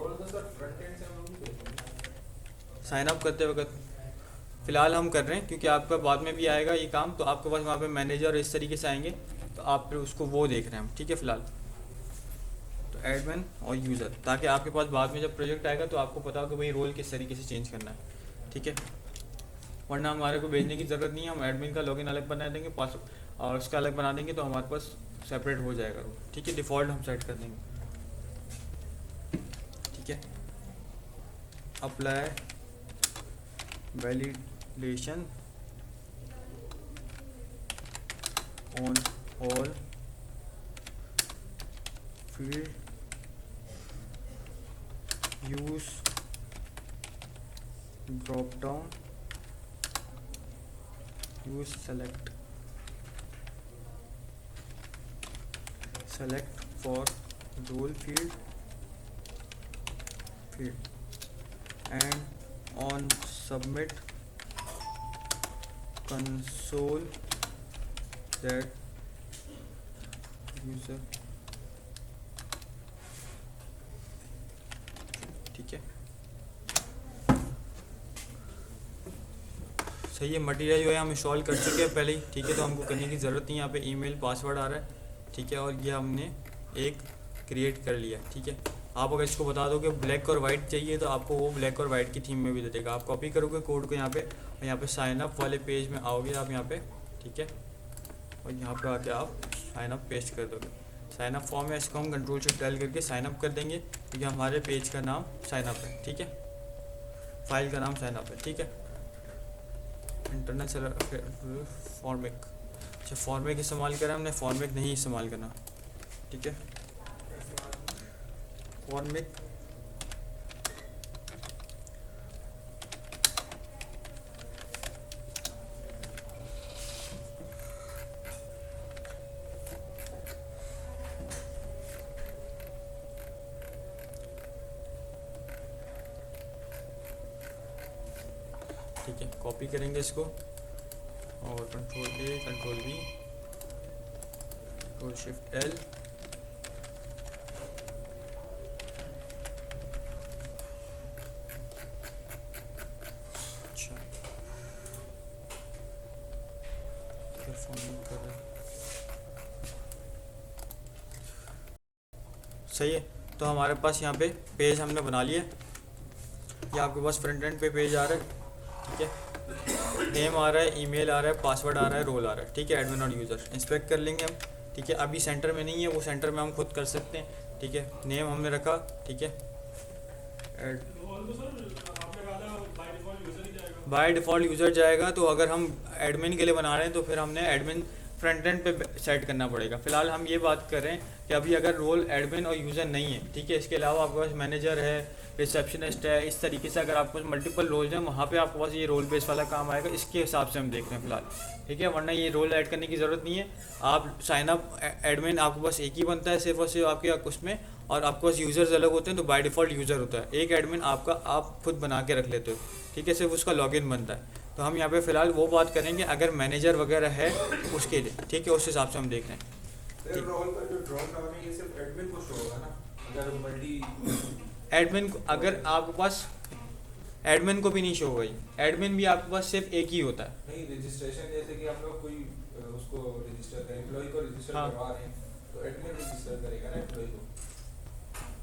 साइन अप करते वक्त फ़िलहाल हम कर रहे हैं क्योंकि आपका बाद में भी आएगा ये काम, तो आपके पास वहाँ पे मैनेजर इस तरीके से आएंगे, तो आप फिर उसको वो देख रहे हैं हम, ठीक है। फ़िलहाल तो एडमिन और यूज़र, ताकि आपके पास बाद में जब प्रोजेक्ट आएगा तो आपको पता हो कि भाई रोल किस तरीके से चेंज करना है, ठीक है। वरना हमारे को भेजने की ज़रूरत नहीं है, हम एडमिन का लॉगिन अलग बना देंगे, पासवर्ड और उसका अलग बना देंगे, तो हमारे पास सेपरेट हो जाएगा रोल, ठीक है। डिफ़ॉल्ट हम सेट कर देंगे, ठीक है। Apply validation on all field, use drop down, use select for role field and on submit console that user, ठीक है। सही है, मटेरियल जो है हम इंस्टॉल कर चुके हैं पहले ही, ठीक है। तो हमको करने की ज़रूरत नहीं, यहाँ पे ईमेल पासवर्ड आ रहा है, ठीक है, और ये हमने एक क्रिएट कर लिया, ठीक है। आप अगर इसको बता दो कि ब्लैक और वाइट चाहिए तो आपको वो ब्लैक और वाइट की थीम में भी दे देगा। आप कॉपी करोगे कोड को यहाँ पे, और यहाँ पे साइन अप वाले पेज में आओगे आप यहाँ पे, ठीक है, और यहाँ पे आके आप साइन अप पेस्ट कर दोगे। साइन अप फॉर्म है, इसको हम कंट्रोल से डायल करके साइन अप कर देंगे, क्योंकि हमारे पेज का नाम साइन अप है, ठीक है, फाइल का नाम साइन अप है, ठीक है। इंटरनल फॉर्मेक, अच्छा फॉर्मेक इस्तेमाल करा हमने, फॉर्मेक नहीं इस्तेमाल करना, ठीक है। फॉर्मेक ठीक है, कॉपी करेंगे इसको और control A, control we, control shift L, अच्छा कर रहा है, सही है। तो हमारे पास यहाँ पे पेज हमने बना लिया, ये आपके पास फ्रंट एंड पे पेज आ रहा है, ठीक है। नेम आ रहा है, ईमेल आ रहा है, पासवर्ड आ रहा है, रोल आ रहा है, ठीक है, एडमिन और यूज़र। इंस्पेक्ट कर लेंगे हम, ठीक है। अभी सेंटर में नहीं है, वो सेंटर में हम खुद कर सकते हैं, ठीक है। नेम हमने रखा, ठीक है, बाय डिफ़ॉल्ट यूज़र जाएगा। तो अगर हम एडमिन के लिए बना रहे हैं तो फिर हमने एडमिन फ्रंट एंड पे सेट करना पड़ेगा। फिलहाल हम ये बात कर रहे हैं कि अभी अगर रोल एडमिन और यूज़र नहीं है, ठीक है, इसके अलावा आपके पास मैनेजर है, रिसेप्शनिस्ट है, इस तरीके से अगर आपके पास मल्टीपल रोल्स हैं, वहाँ पे आपके पास ये रोल बेस वाला काम आएगा, इसके हिसाब से हम देख रहे हैं फिलहाल, ठीक है। वरना ये रोल ऐड करने की ज़रूरत नहीं है। आप साइन अप एडमिन आपके पास एक ही बनता है सिर्फ और सिर्फ आपके उसमें, और आपके पास यूज़र्स अलग होते हैं, तो बाय डिफ़ॉल्ट यूज़र होता है एक एडमिन आपका, आप खुद बना के रख लेते हो, ठीक है, सिर्फ उसका लॉगिन बनता है। तो हम यहाँ पे फ़िलहाल वो बात करेंगे अगर मैनेजर वगैरह है उसके लिए, ठीक है, उस हिसाब से हम देख रहे हैं। एडमिन को अगर आपके पास एडमिन को भी नहीं शो होगा, एडमिन भी आपके पास सिर्फ एक ही होता है। नहीं, रजिस्ट्रेशन जैसे कि आप लोग कोई उसको रजिस्टर करें, एम्प्लॉय को रजिस्टर करवा रहे हैं, तो एडमिन रजिस्टर करेगा ना एम्प्लॉय को।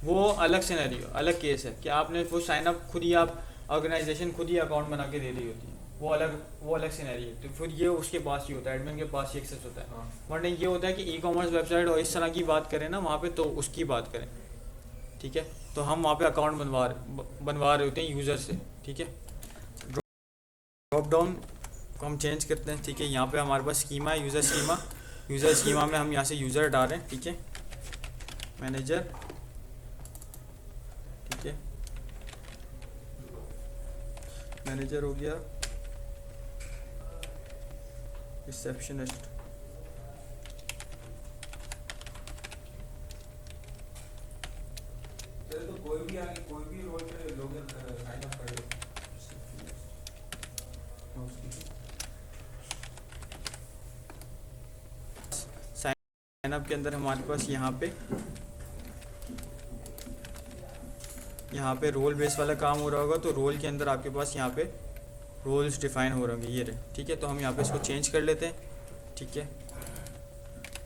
वो अलग सिनेरियो, अलग केस है कि आपने वो साइन अप खुद ही, आप ऑर्गेनाइजेशन खुद ही अकाउंट बना के दे रही होती है, वो अलग सिनेरियो। तो फिर ये उसके पास ही होता है, एडमिन के पास ही एक्सेस होता है। वरना ये होता है कि ई कॉमर्स वेबसाइट और इस तरह की बात करें ना वहाँ पे, तो उसकी बात करें, ठीक है। तो हम वहाँ पे अकाउंट बनवा रहे होते हैं यूज़र से, ठीक है। ड्रॉप डाउन को हम चेंज करते हैं, ठीक है। यहाँ पे हमारे पास स्कीमा है, यूज़र स्कीमा में हम यहाँ से यूज़र डाल रहे हैं, ठीक है, मैनेजर, ठीक है, मैनेजर हो गया, रिसेप्शनिस्ट, तो कोई भी आगे कोई भी रोल पे लॉगिन साइन अप कर लो। साइन साइनअप के अंदर हमारे पास यहाँ पे रोल बेस वाला काम हो रहा होगा, तो रोल के अंदर आपके पास यहाँ पे रोल्स डिफाइन हो रहे होंगे, ये रहे, ठीक है। तो हम यहाँ पे इसको चेंज कर लेते हैं, ठीक है।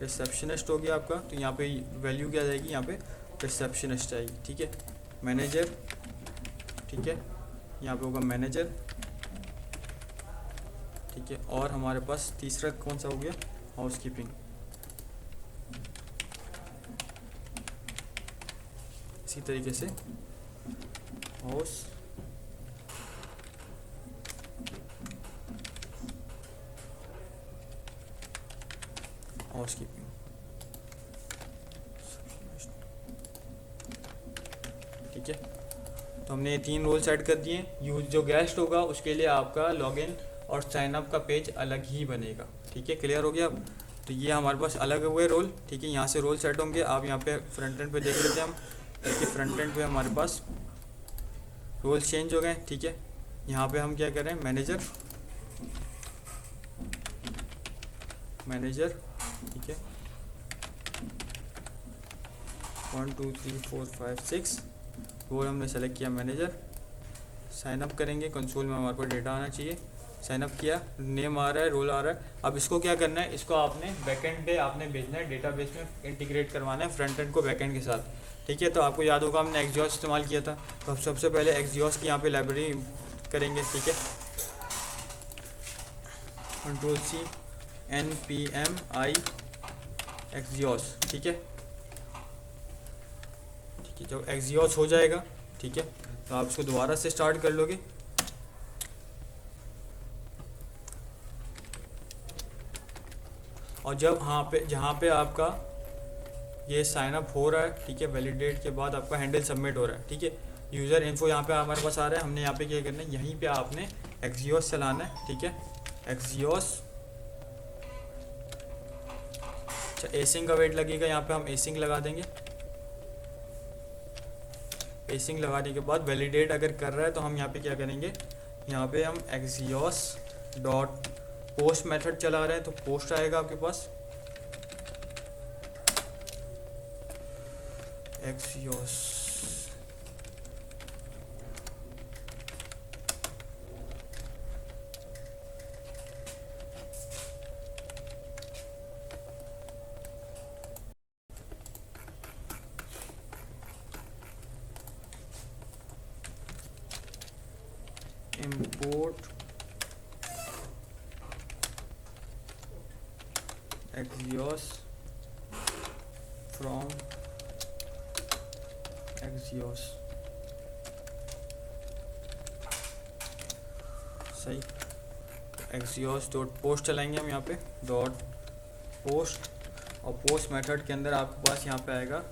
रिसेप्शनिस्ट हो गया आपका, तो यहाँ पे वैल्यू क्या जाएगी, यहाँ पे रिसेप्शनिस्ट आएगी, ठीक है। मैनेजर, ठीक है, यहाँ पे होगा मैनेजर, ठीक है। और हमारे पास तीसरा कौन सा हो गया, हाउसकीपिंग। इसी तरीके से हाउसकीपिंग, ठीक है। तो हमने ये 3 रोल सेट कर दिए। यूज जो गेस्ट होगा उसके लिए आपका लॉगिन और साइनअप का पेज अलग ही बनेगा, ठीक है। क्लियर हो गया अब? तो ये हमारे पास अलग हुए रोल, ठीक है। यहाँ से रोल सेट होंगे। आप यहाँ पे फ्रंट एंड पे देख लेते हैं हम, देखिए फ्रंट एंड पे हमारे पास रोल चेंज हो गए, ठीक है। यहाँ पे हम क्या कर रहे हैं, मैनेजर, ठीक है। 1 2 3 4 5 6 रोल हमने सेलेक्ट किया मैनेजर। साइन अप करेंगे, कंसोल में हमारे पास डेटा आना चाहिए। साइन अप किया, नेम आ रहा है, रोल आ रहा है। अब इसको क्या करना है, इसको आपने बैकएंड पे आपने भेजना है, डेटाबेस में इंटीग्रेट करवाना है फ्रंट एंड को बैकएंड के साथ, ठीक है। तो आपको याद होगा हमने एक्सियोस इस्तेमाल किया था, तो अब सबसे पहले एक्सियोस की यहाँ पे लाइब्रेरी करेंगे, ठीक है। Ctrl+C npmi एक्सियोस, ठीक है। ठीक है, जब एक्सियोस हो जाएगा, ठीक है, तो आप इसको दोबारा से स्टार्ट कर लोगे। और जब जहाँ पे आपका ये साइन अप हो रहा है, ठीक है, वैलिडेट के बाद आपका हैंडल सबमिट हो रहा है, ठीक है। यूज़र इन्फो यहाँ पे हमारे पास आ रहा है। हमने यहाँ पे क्या करना है, यहीं पे आपने एक्सियोस चलाना है, ठीक है। एक्सियोस, अच्छा एसिंग का वेट लगेगा, यहाँ पे हम एसिंग लगा देंगे। एसिंग लगाने के बाद वैलिडेट अगर कर रहा है तो हम यहाँ पे क्या करेंगे, यहाँ पे हम एक्सियोस डॉट पोस्ट मेथड चला रहे हैं, तो पोस्ट आएगा आपके पास Axios, import Axios from Axios, सही। Axios डॉट पोस्ट चलाएंगे हम यहाँ पे डॉट पोस्ट, और पोस्ट मेथड के अंदर आपके पास यहाँ पे आएगा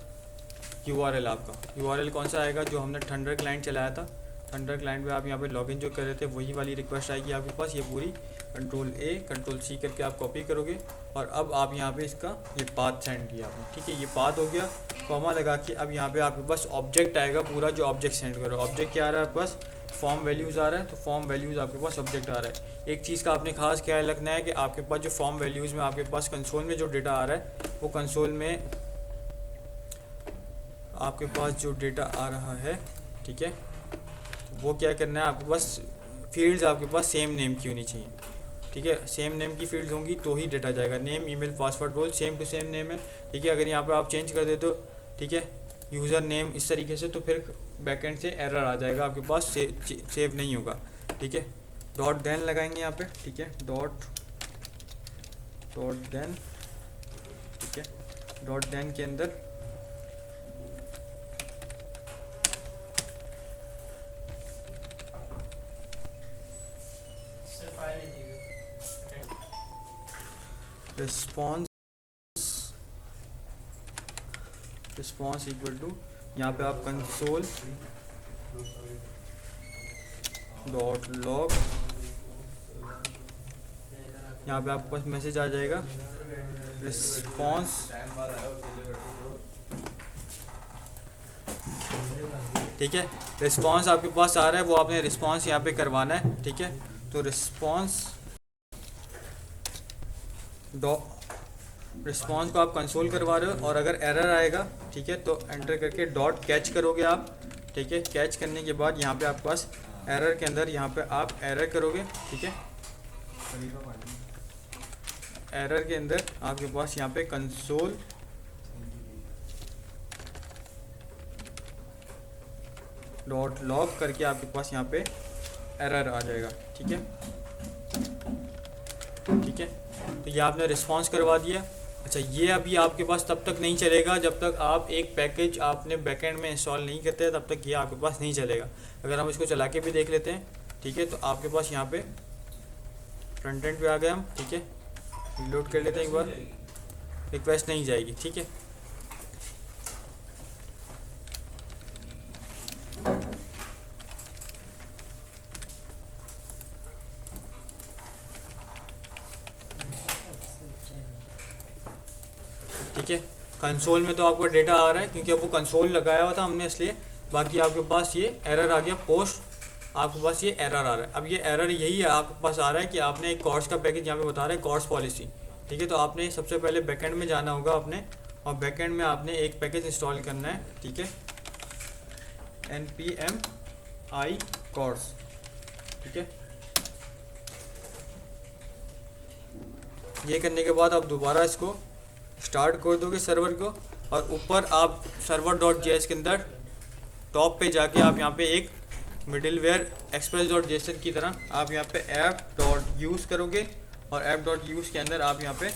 URL। आपका URL कौन सा आएगा, जो हमने थंडर क्लाइंट चलाया था। थंडर क्लाइंट में आप यहाँ पे लॉगिन जो कर रहे थे वही वाली रिक्वेस्ट आएगी आपके पास। ये पूरी Ctrl+A Ctrl+C करके आप कॉपी करोगे, और अब आप यहाँ पे इसका ये पाथ सेंड किया आपने, ठीक है। ये पाथ हो गया, कॉमा लगा के अब यहाँ पे आपके पास ऑब्जेक्ट आएगा पूरा, जो ऑब्जेक्ट सेंड करो। ऑब्जेक्ट क्या आ रहा है आपके पास, फॉर्म वैल्यूज़ आ रहा है, तो फॉर्म वैल्यूज़ आपके पास ऑब्जेक्ट आ रहा है। एक चीज़ का आपने खास ख्याल रखना है कि आपके पास जो फॉर्म वैल्यूज़ में आपके पास कंसोल में जो डेटा आ रहा है, वो कंसोल में आपके पास जो डेटा आ रहा है, ठीक है, वो क्या करना है, आपके पास फील्ड्स आपके पास सेम नेम की होनी चाहिए, ठीक है। सेम नेम की फील्ड्स होंगी तो ही डेटा जाएगा। Name, email, password, role same to same name है, ठीक है। अगर यहाँ पे आप चेंज कर देते हो, ठीक है, यूज़र नेम इस तरीके से, तो फिर बैकएंड से एरर आ जाएगा आपके पास, सेव नहीं होगा, ठीक है। डॉट देन लगाएंगे यहाँ पे, ठीक है, डॉट देन, ठीक है। डॉट देन के अंदर रिस्पॉन्स इक्वल टू, यहाँ पे आप कंसोल डॉट लॉग, यहाँ पे आपके पास मैसेज आ जाएगा रिस्पॉन्स, ठीक है। रिस्पॉन्स आपके पास आ रहा है, वो आपने रिस्पॉन्स यहाँ पे करवाना है, ठीक है। तो रिस्पॉन्स रिस्पॉन्स को आप कंसोल करवा रहे हो और अगर एरर आएगा, ठीक है, तो एंटर करके डॉट कैच करोगे आप, ठीक है। कैच करने के बाद यहाँ पे आपके पास एरर के अंदर यहाँ पे आप एरर करोगे, ठीक है। एरर के अंदर आपके पास यहाँ पे कंसोल डॉट लॉग करके आपके पास यहाँ पे एरर आ जाएगा, ठीक है, ठीक है। तो ये आपने रिस्पॉन्स करवा दिया। अच्छा, ये अभी आपके पास तब तक नहीं चलेगा जब तक आप एक पैकेज आपने बैकएंड में इंस्टॉल नहीं करते, तब तक ये आपके पास नहीं चलेगा। अगर हम इसको चला के भी देख लेते हैं, ठीक है, तो आपके पास यहाँ पे फ्रंट एंड पे आ गए हम, ठीक है। रिलोड कर लेते हैं एक बार, रिक्वेस्ट नहीं जाएगी, ठीक है। ठीक है, कंसोल में तो आपका डेटा आ रहा है क्योंकि अब वो कंसोल लगाया हुआ था हमने, इसलिए। बाकी आपके पास ये एरर आ गया, पोस्ट आपके पास ये एरर आ रहा है। अब ये एरर यही है आपके पास आ रहा है कि आपने एक कॉर्स का पैकेज यहाँ पे बता रहा है, कॉर्स पॉलिसी, ठीक है। तो आपने सबसे पहले बैकएंड में जाना होगा अपने, और बैकएंड में आपने एक पैकेज इंस्टॉल करना है, ठीक है, npmi कॉर्स, ठीक है। ये करने के बाद आप दोबारा इसको स्टार्ट कर दोगे सर्वर को, और ऊपर आप सर्वर डॉट जेएस के अंदर टॉप पे जाके आप यहाँ पे एक मिडिलवेयर एक्सप्रेस डॉट जेसन की तरह आप यहाँ पे ऐप डॉट यूज़ करोगे, और ऐप डॉट यूज़ के अंदर आप यहाँ पे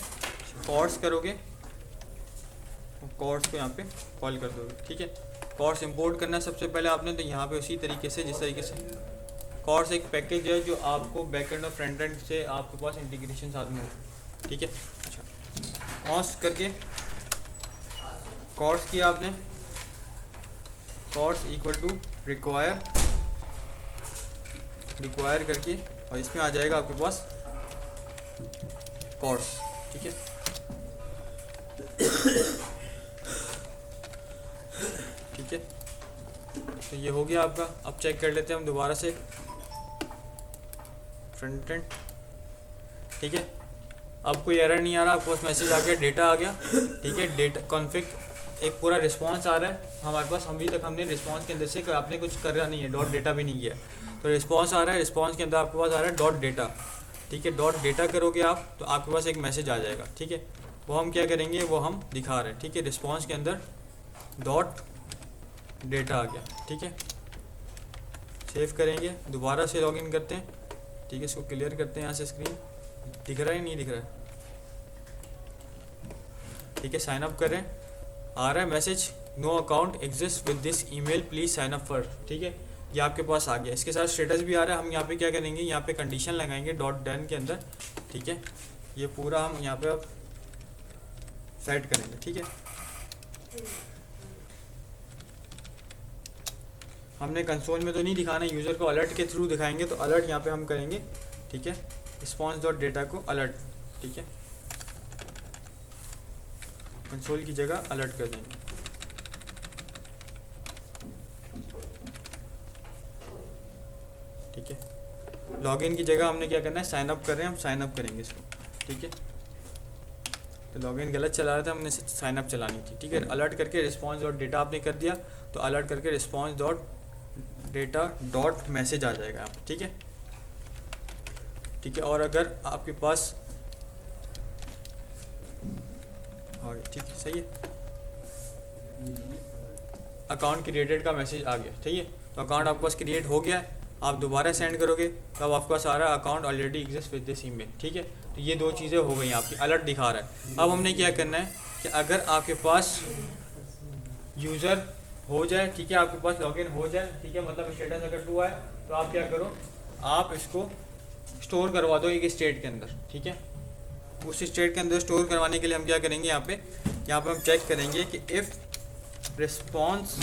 कॉर्स करोगे, कॉर्स को यहाँ पे कॉल कर दोगे, ठीक है। कॉर्स इंपोर्ट करना है सबसे पहले आपने, तो यहाँ पे उसी तरीके से जिस तरीके से कॉर्स एक पैकेज है जो आपको बैकएंड और फ्रंट एंड से आपके पास इंटीग्रेशन साथ में हो, ठीक है। अच्छा, ऑस करके कॉर्स किया आपने, कॉर्स इक्वल टू रिक्वायर करके, और इसमें आ जाएगा आपके पास कॉर्स, ठीक है। ठीक है, तो ये हो गया आपका। अब चेक कर लेते हैं हम दोबारा से फ्रंट एंड, ठीक है। अब कोई एरर नहीं आ रहा, आपको बस मैसेज आ गया, डेटा आ गया, ठीक है। डेटा कॉन्फ़िग एक पूरा रिस्पांस आ रहा है हमारे पास। अभी तक हमने रिस्पांस के अंदर से आपने कुछ करा नहीं है, डॉट डेटा भी नहीं किया, तो रिस्पांस आ रहा है। रिस्पांस के अंदर आपके पास आ रहा है डॉट डेटा, ठीक है। डॉट डेटा करोगे आप तो आपके पास एक मैसेज आ जाएगा, ठीक है। वो हम क्या करेंगे, वो हम दिखा रहे हैं, ठीक है। रिस्पांस के अंदर डॉट डेटा आ गया, ठीक है। सेव करेंगे, दोबारा से लॉगिन करते हैं, ठीक है। इसको क्लियर करते हैं यहाँ से, स्क्रीन दिख रहा है नहीं दिख रहा है, ठीक है। साइन अप करें, आ रहा है message, no account exist with this email, please sign up for, ठीक है। ये आपके पास आ गया, इसके साथ स्टेटस भी आ रहा है। हम यहाँ पे क्या करेंगे, यहाँ पे कंडीशन लगाएंगे डॉट डन के अंदर, ठीक है। ये पूरा हम यहाँ पे अब सेट करेंगे, ठीक है। हमने कंसोल में तो नहीं दिखाना, यूज़र को अलर्ट के थ्रू दिखाएंगे, तो अलर्ट यहाँ पे हम करेंगे, ठीक है। रिस्पॉन्स डॉट डेटा को अलर्ट, ठीक है, कंसोल की जगह अलर्ट कर देंगे, ठीक है। लॉगिन की जगह हमने क्या करना है, साइन अप कर रहे हैं, हम साइन अप करेंगे इसको, ठीक है। तो लॉगिन गलत चला रहा था, हमने साइन अप चलानी थी, ठीक है। अलर्ट करके रिस्पॉन्स डॉट डेटा आपने कर दिया, तो अलर्ट करके response dot data dot message आ जाएगा यहाँ पे, ठीक है, ठीक है। और अगर आपके पास और ठीक है, सही है, अकाउंट क्रिएटेड का मैसेज आ गया, ठीक है। तो अकाउंट आपके पास क्रिएट हो गया है, आप दोबारा सेंड करोगे तो अब आपके पास आ रहा है account already exist with this email, ठीक है। तो ये दो चीज़ें हो गई आपकी, अलर्ट दिखा रहा है। अब हमने क्या करना है कि अगर आपके पास यूज़र हो जाए, ठीक है, आपके पास लॉगिन हो जाए, ठीक है, मतलब स्टेटस अगर ट्रू आए, तो आप क्या करो, आप इसको स्टोर करवा दो एक स्टेट के अंदर, ठीक है। उस स्टेट के अंदर स्टोर करवाने के लिए हम क्या करेंगे, यहाँ पे हम चेक करेंगे कि इफ़ रिस्पॉन्स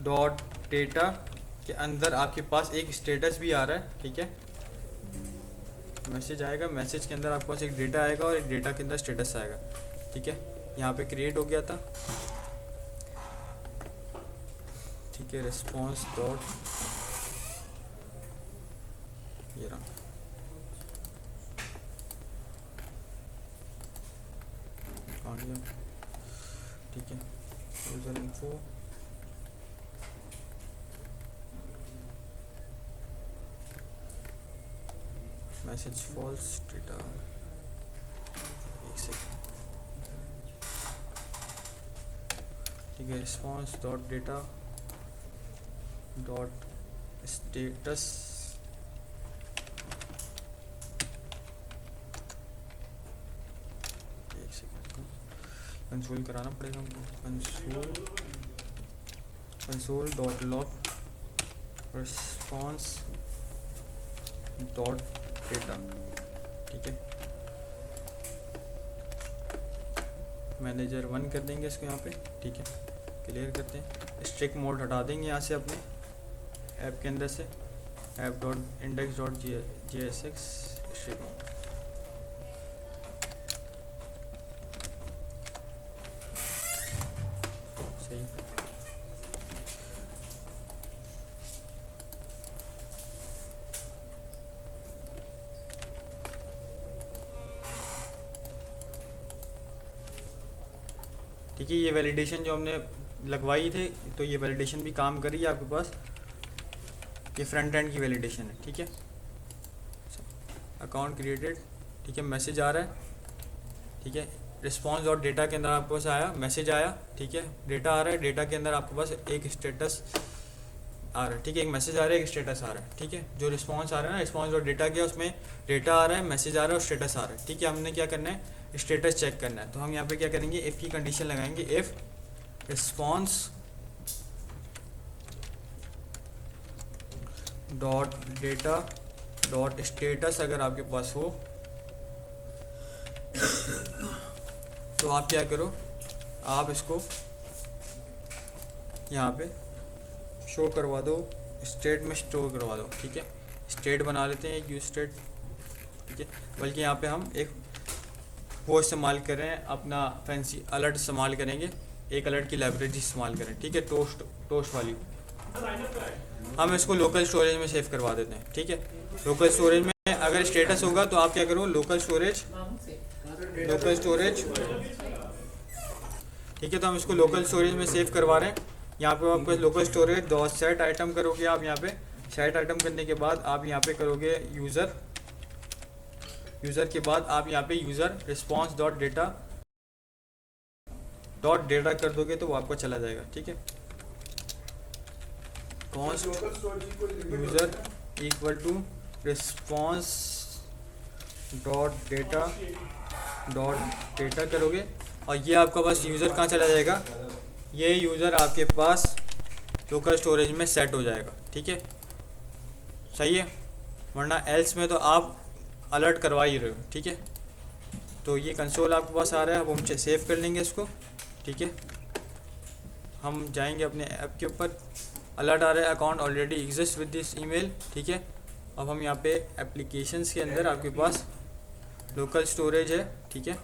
डॉट डेटा के अंदर आपके पास एक स्टेटस भी आ रहा है, ठीक है। मैसेज आएगा, मैसेज के अंदर आपके पास एक डेटा आएगा और एक डेटा के अंदर स्टेटस आएगा, ठीक है। यहाँ पे क्रिएट हो गया था, ठीक है। रिस्पॉन्स डॉट ये रहा, आ गया, ठीक है। User info, message false data, एक सेकेंड, ठीक है। Response dot data dot status, एक सेकेंड, कंसोल कराना पड़ेगा हमको। Console dot log response dot data, ठीक है। मैनेजर 1 कर देंगे इसको यहाँ पे, ठीक है। क्लियर करते हैं, स्ट्रिक्ट मोड हटा देंगे यहाँ से अपने ऐप के अंदर से, app dot index dot JSX strict mode. सही, ठीक है। ये वैलिडेशन जो हमने लगवाई थे, तो ये वैलिडेशन भी काम कर रही है आपके पास, ये फ्रंट एंड की वैलिडेशन है, ठीक है। अकाउंट क्रिएटेड, ठीक है। मैसेज आ रहा है, ठीक है। रिस्पॉन्स और डेटा के अंदर आपके पास आया, मैसेज आया, ठीक है। डेटा आ रहा है, डेटा के अंदर आपके पास एक स्टेटस आ रहा है, ठीक है। एक मैसेज आ रहा है, एक स्टेटस आ रहा है, ठीक है। जो रिस्पॉन्स आ रहा है ना, रिस्पॉन्स और डेटा क्या, उसमें डेटा आ रहा है, मैसेज आ रहा है और स्टेटस आ रहा है, ठीक है। हमने क्या करना है, स्टेटस चेक करना है। तो हम यहाँ पे क्या करेंगे, इफ़ की कंडीशन लगाएंगे, if response dot data dot status अगर आपके पास हो तो आप क्या करो, आप इसको यहाँ पे शो करवा दो, स्टेट में स्टोर करवा दो, ठीक है। स्टेट बना लेते हैं एक यूज स्टेट, ठीक है। बल्कि यहाँ पे हम एक वो इस्तेमाल कर रहे हैं, अपना फैंसी अलर्ट इस्तेमाल करेंगे, एक अलर्ट की लाइब्रेरी इस्तेमाल करें, ठीक है। टोस्ट वाली हम इसको लोकल स्टोरेज में सेव करवा देते हैं, ठीक है। लोकल स्टोरेज में अगर स्टेटस होगा तो आप क्या करो, लोकल स्टोरेज, ठीक है। तो हम इसको लोकल स्टोरेज में सेव करवा रहे हैं। यहाँ पे आपको local storage dot set item करोगे आप, यहाँ पे सेट आइटम करने के बाद आप यहाँ पे करोगे यूज़र के बाद आप यहाँ पे यूज़र रिस्पॉन्स डॉट डेटा कर दोगे तो वो आपको चला जाएगा, ठीक है। Const user equal to response dot data करोगे और ये आपका बस यूज़र कहाँ चला जाएगा, ये यूज़र आपके पास लोकल स्टोरेज में सेट हो जाएगा, ठीक है। सही है, वरना एल्स में तो आप अलर्ट करवा ही रहे हो, ठीक है। तो ये कंसोल आपके पास आ रहा है, अब हम सेव कर लेंगे इसको, ठीक है। हम जाएंगे अपने ऐप के ऊपर, अलर्ट आ रहा है account already exist with this email, ठीक है। अब हम यहाँ पे एप्लीकेशंस के अंदर आपके पास लोकल स्टोरेज है, ठीक है।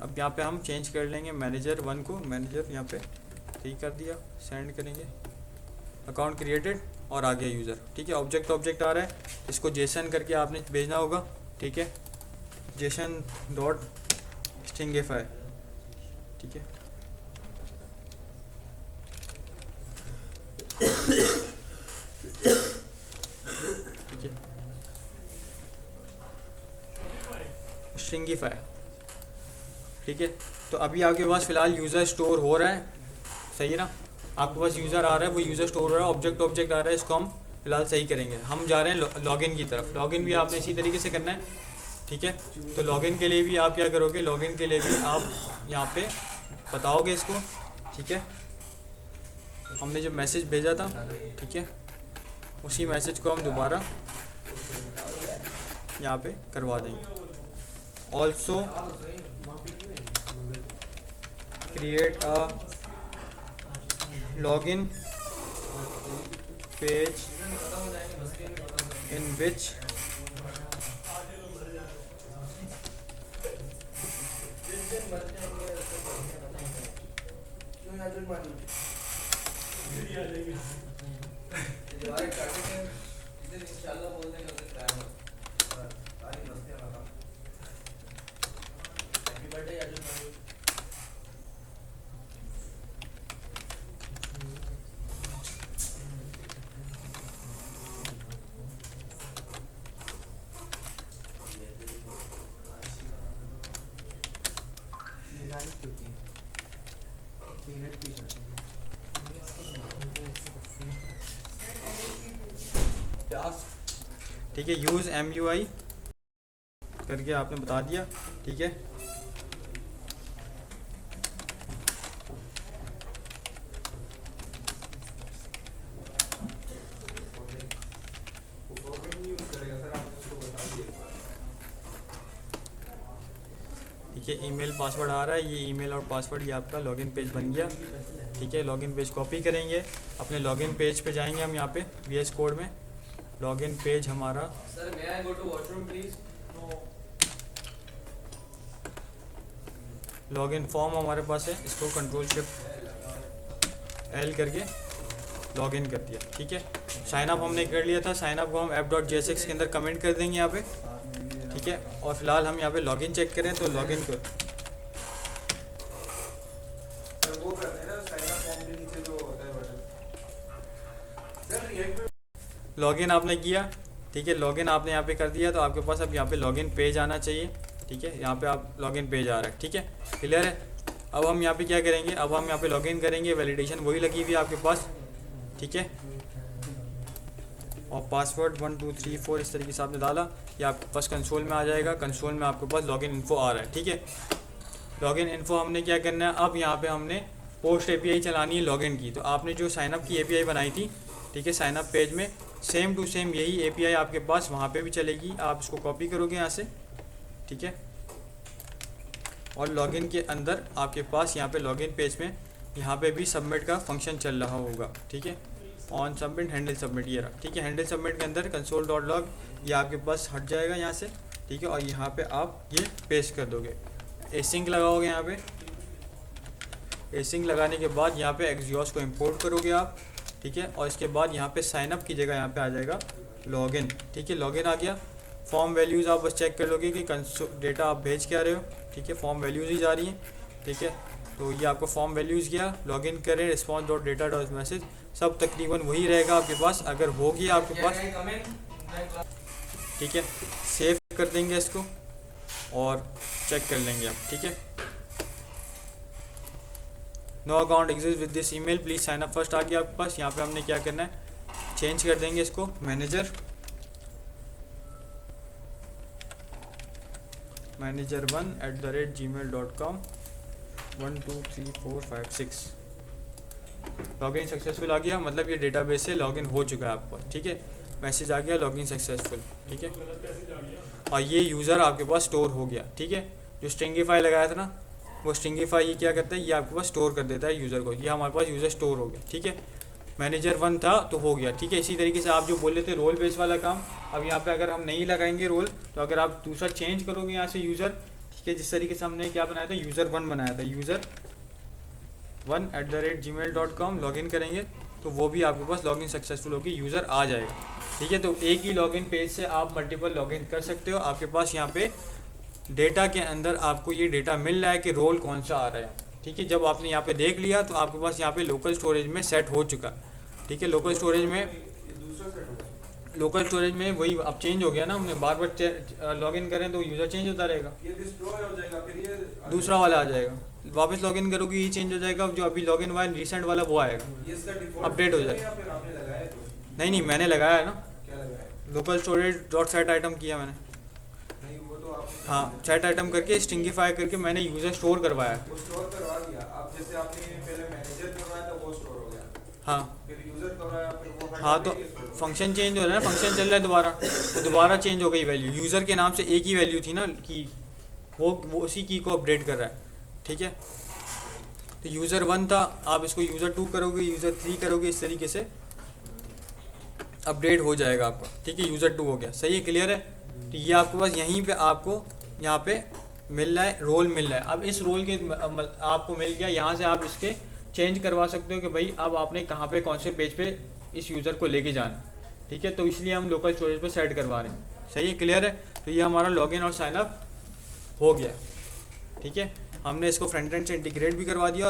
अब यहाँ पे हम चेंज कर लेंगे मैनेजर 1 को, मैनेजर यहाँ पे ठीक कर दिया, सेंड करेंगे, अकाउंट क्रिएटेड और आ गया यूज़र, ठीक है। ऑब्जेक्ट आ रहा है, इसको जेसन करके आपने भेजना होगा, ठीक है। जेसन डॉट स्ट्रिंगिफाई, ठीक है। ठीक है, स्ट्रिंगिफाई, ठीक है। तो अभी आपके पास फ़िलहाल यूज़र स्टोर हो रहा है, सही है ना। आपके पास यूज़र आ रहा है, वो यूज़र स्टोर हो रहा है, ऑब्जेक्ट आ रहा है, इसको हम फिलहाल सही करेंगे। हम जा रहे हैं लॉगिन की तरफ। लॉगिन भी आपने इसी तरीके से करना है, ठीक है। तो लॉगिन के लिए भी आप क्या करोगे, लॉगिन के लिए भी आप यहाँ पे बताओगे इसको, ठीक है। हमने जो मैसेज भेजा था, ठीक है, उसी मैसेज को हम दोबारा यहाँ पे करवा देंगे। Also create a login page in which ठीक है, यूज़ MUI करके आपने बता दिया। ठीक है, ठीक है, ईमेल पासवर्ड आ रहा है, ये ईमेल और पासवर्ड ये आपका लॉगिन पेज बन गया। ठीक है, लॉगिन पेज कॉपी करेंगे, अपने लॉगिन पेज पे जाएंगे हम यहाँ पे VS कोड में। लॉगिन पेज हमारा sir may I go to washroom please? Login form हमारे पास है, इसको कंट्रोल शिफ्ट L करके लॉगिन कर दिया। ठीक है, साइन अप हमने कर लिया था, साइन अप को हम app.jsx के अंदर कमेंट कर देंगे यहाँ पे। ठीक है, और फिलहाल हम यहाँ पे लॉगिन चेक करें तो लॉगिन कर सर वो करते हैं ना साइन अप फॉर्म के नीचे जो होता है बटन। सर रिएक्ट लॉगिन आपने किया। ठीक है, लॉगिन आपने यहाँ पे कर दिया तो आपके पास अब यहाँ पे लॉगिन पेज आना चाहिए। ठीक है, यहाँ पे आप लॉगिन पेज आ रहा है। ठीक है, क्लियर है। अब हम यहाँ पे क्या करेंगे, अब हम यहाँ पे लॉगिन करेंगे, वैलिडेशन वही लगी हुई है आपके पास। ठीक है, और पासवर्ड 1 2 3 4 इस तरीके से आपने डाला, ये आपके पास कंसोल में आ जाएगा। कंसोल में आपके पास लॉगिन इन्फो आ रहा है। ठीक है, लॉगिन इन्फो हमने क्या करना है, अब यहाँ पे हमने पोस्ट API चलानी है लॉगिन की। तो आपने जो साइनअप की API बनाई थी, ठीक है, साइनअप पेज में सेम टू सेम यही API आपके पास वहाँ पे भी चलेगी। आप इसको कॉपी करोगे यहाँ से। ठीक है, और लॉगिन के अंदर आपके पास यहाँ पे लॉगिन पेज में यहाँ पे भी सबमिट का फंक्शन चल रहा होगा। ठीक है, ऑन सबमिट हैंडल सबमिट ये रहा। ठीक है, हैंडल सबमिट के अंदर console.log ये आपके पास हट जाएगा यहाँ से। ठीक है, और यहाँ पे आप ये पेस्ट कर दोगे, एसिंक लगाओगे यहाँ पे। एसिंक लगाने के बाद यहाँ पे एक्सियोस को इंपोर्ट करोगे आप। ठीक है, और इसके बाद यहाँ पे साइन अप की जगह यहाँ पे आ जाएगा लॉगिन। ठीक है, लॉगिन आ गया। फॉर्म वैल्यूज़ आप बस चेक कर लोगे कि डेटा आप भेज के आ रहे हो। ठीक है, फॉर्म वैल्यूज़ ही जा रही हैं। ठीक है, तो ये आपको फॉर्म वैल्यूज़ गया। लॉगिन करें, response.data.message सब तकरीबन वही रहेगा आपके पास। अगर हो गया आपके पास, ठीक है, सेव कर देंगे इसको और चेक कर लेंगे आप। ठीक है, no account exist with this email please sign up first आ गया आपके पास। यहाँ पे हमने क्या करना है, चेंज कर देंगे इसको manager1@gmail.com 1 2 3 4 5 6 लॉगिन सक्सेसफुल आ गया, मतलब ये डेटाबेस से लॉगिन हो चुका है आपको। ठीक है, मैसेज आ गया लॉगिन सक्सेसफुल। ठीक है, और ये यूज़र आपके पास स्टोर हो गया। ठीक है, जो स्ट्रिंगीफाई लगाया था ना, वो स्ट्रिंगीफाई ये क्या करता है, ये आपके पास स्टोर कर देता है यूज़र को। ये हमारे पास यूज़र स्टोर हो गया। ठीक है, मैनेजर 1 था तो हो गया। ठीक है, इसी तरीके से आप जो बोल रहे थे रोल बेस वाला काम, अब यहाँ पे अगर हम नहीं लगाएंगे रोल, तो अगर आप दूसरा चेंज करोगे यहाँ से यूज़र, ठीक है, जिस तरीके से हमने क्या बनाया था, यूज़र1 बनाया था, यूज़र1@gmail.com लॉगिन करेंगे तो वो भी आपके पास लॉगिन सक्सेसफुल होगी, यूज़र आ जाएगा। ठीक है, तो एक ही लॉगिन पेज से आप मल्टीपल लॉगिन कर सकते हो। आपके पास यहाँ पे डेटा के अंदर आपको ये डेटा मिल रहा है कि रोल कौन सा आ रहा है। ठीक है, जब आपने यहाँ पे देख लिया तो आपके पास यहाँ पे लोकल स्टोरेज में सेट हो चुका। ठीक है, लोकल स्टोरेज में वही अब चेंज हो गया ना, हमने बार बार लॉगिन करें तो यूज़र चेंज होता रहेगा, ये डिस्ट्रॉय हो जाएगा, फिर ये दूसरा वाला आ जाएगा। वापस लॉगिन करोगे ये चेंज हो जाएगा, जो अभी लॉगिन हुआ है रिसेंट वाला वो आएगा, ये इसका डिफॉल्ट अपडेट हो है जाएगा। या फिर आपने लगाया तो नहीं, मैंने लगाया है ना, क्या लगाया है? Local storage dot set item किया मैंने। नहीं वो तो आपने हाँ, सेट आइटम करके स्ट्रिंगीफाई करके मैंने यूज़र स्टोर करवाया है। वो स्टोर करवा दिया। आप जैसे आपने पहले मैनेजर करवाया था वो स्टोर हो गया, हाँ फिर यूजर करवाया, फिर वो हटा हाँ, तो के store हो गया। फंक्शन चेंज हो रहा है ना, फंक्शन चल रहा है दोबारा, तो दोबारा चेंज हो गई वैल्यू। यूज़र के नाम से एक ही वैल्यू थी ना की, वो उसी की को अपडेट कर रहा है। ठीक है, तो यूज़र1 था, आप इसको यूज़र2 करोगे, यूज़र3 करोगे, इस तरीके से अपडेट हो जाएगा आपका। ठीक है, यूज़र2 हो गया, सही है, क्लियर है। तो ये आपके पास यहीं पे आपको यहाँ पे मिल रहा है, रोल मिल रहा है। अब इस रोल के आपको मिल गया, यहाँ से आप इसके चेंज करवा सकते हो कि भाई अब आपने कहाँ पे कौन से पेज पे इस यूज़र को लेके जाना। ठीक है, तो इसलिए हम लोकल स्टोरेज पे सेट करवा रहे हैं, सही है, क्लियर है। तो ये हमारा लॉगिन और साइन अप हो गया। ठीक है, हमने इसको फ्रंट एंड से इंटीग्रेट भी करवा दिया।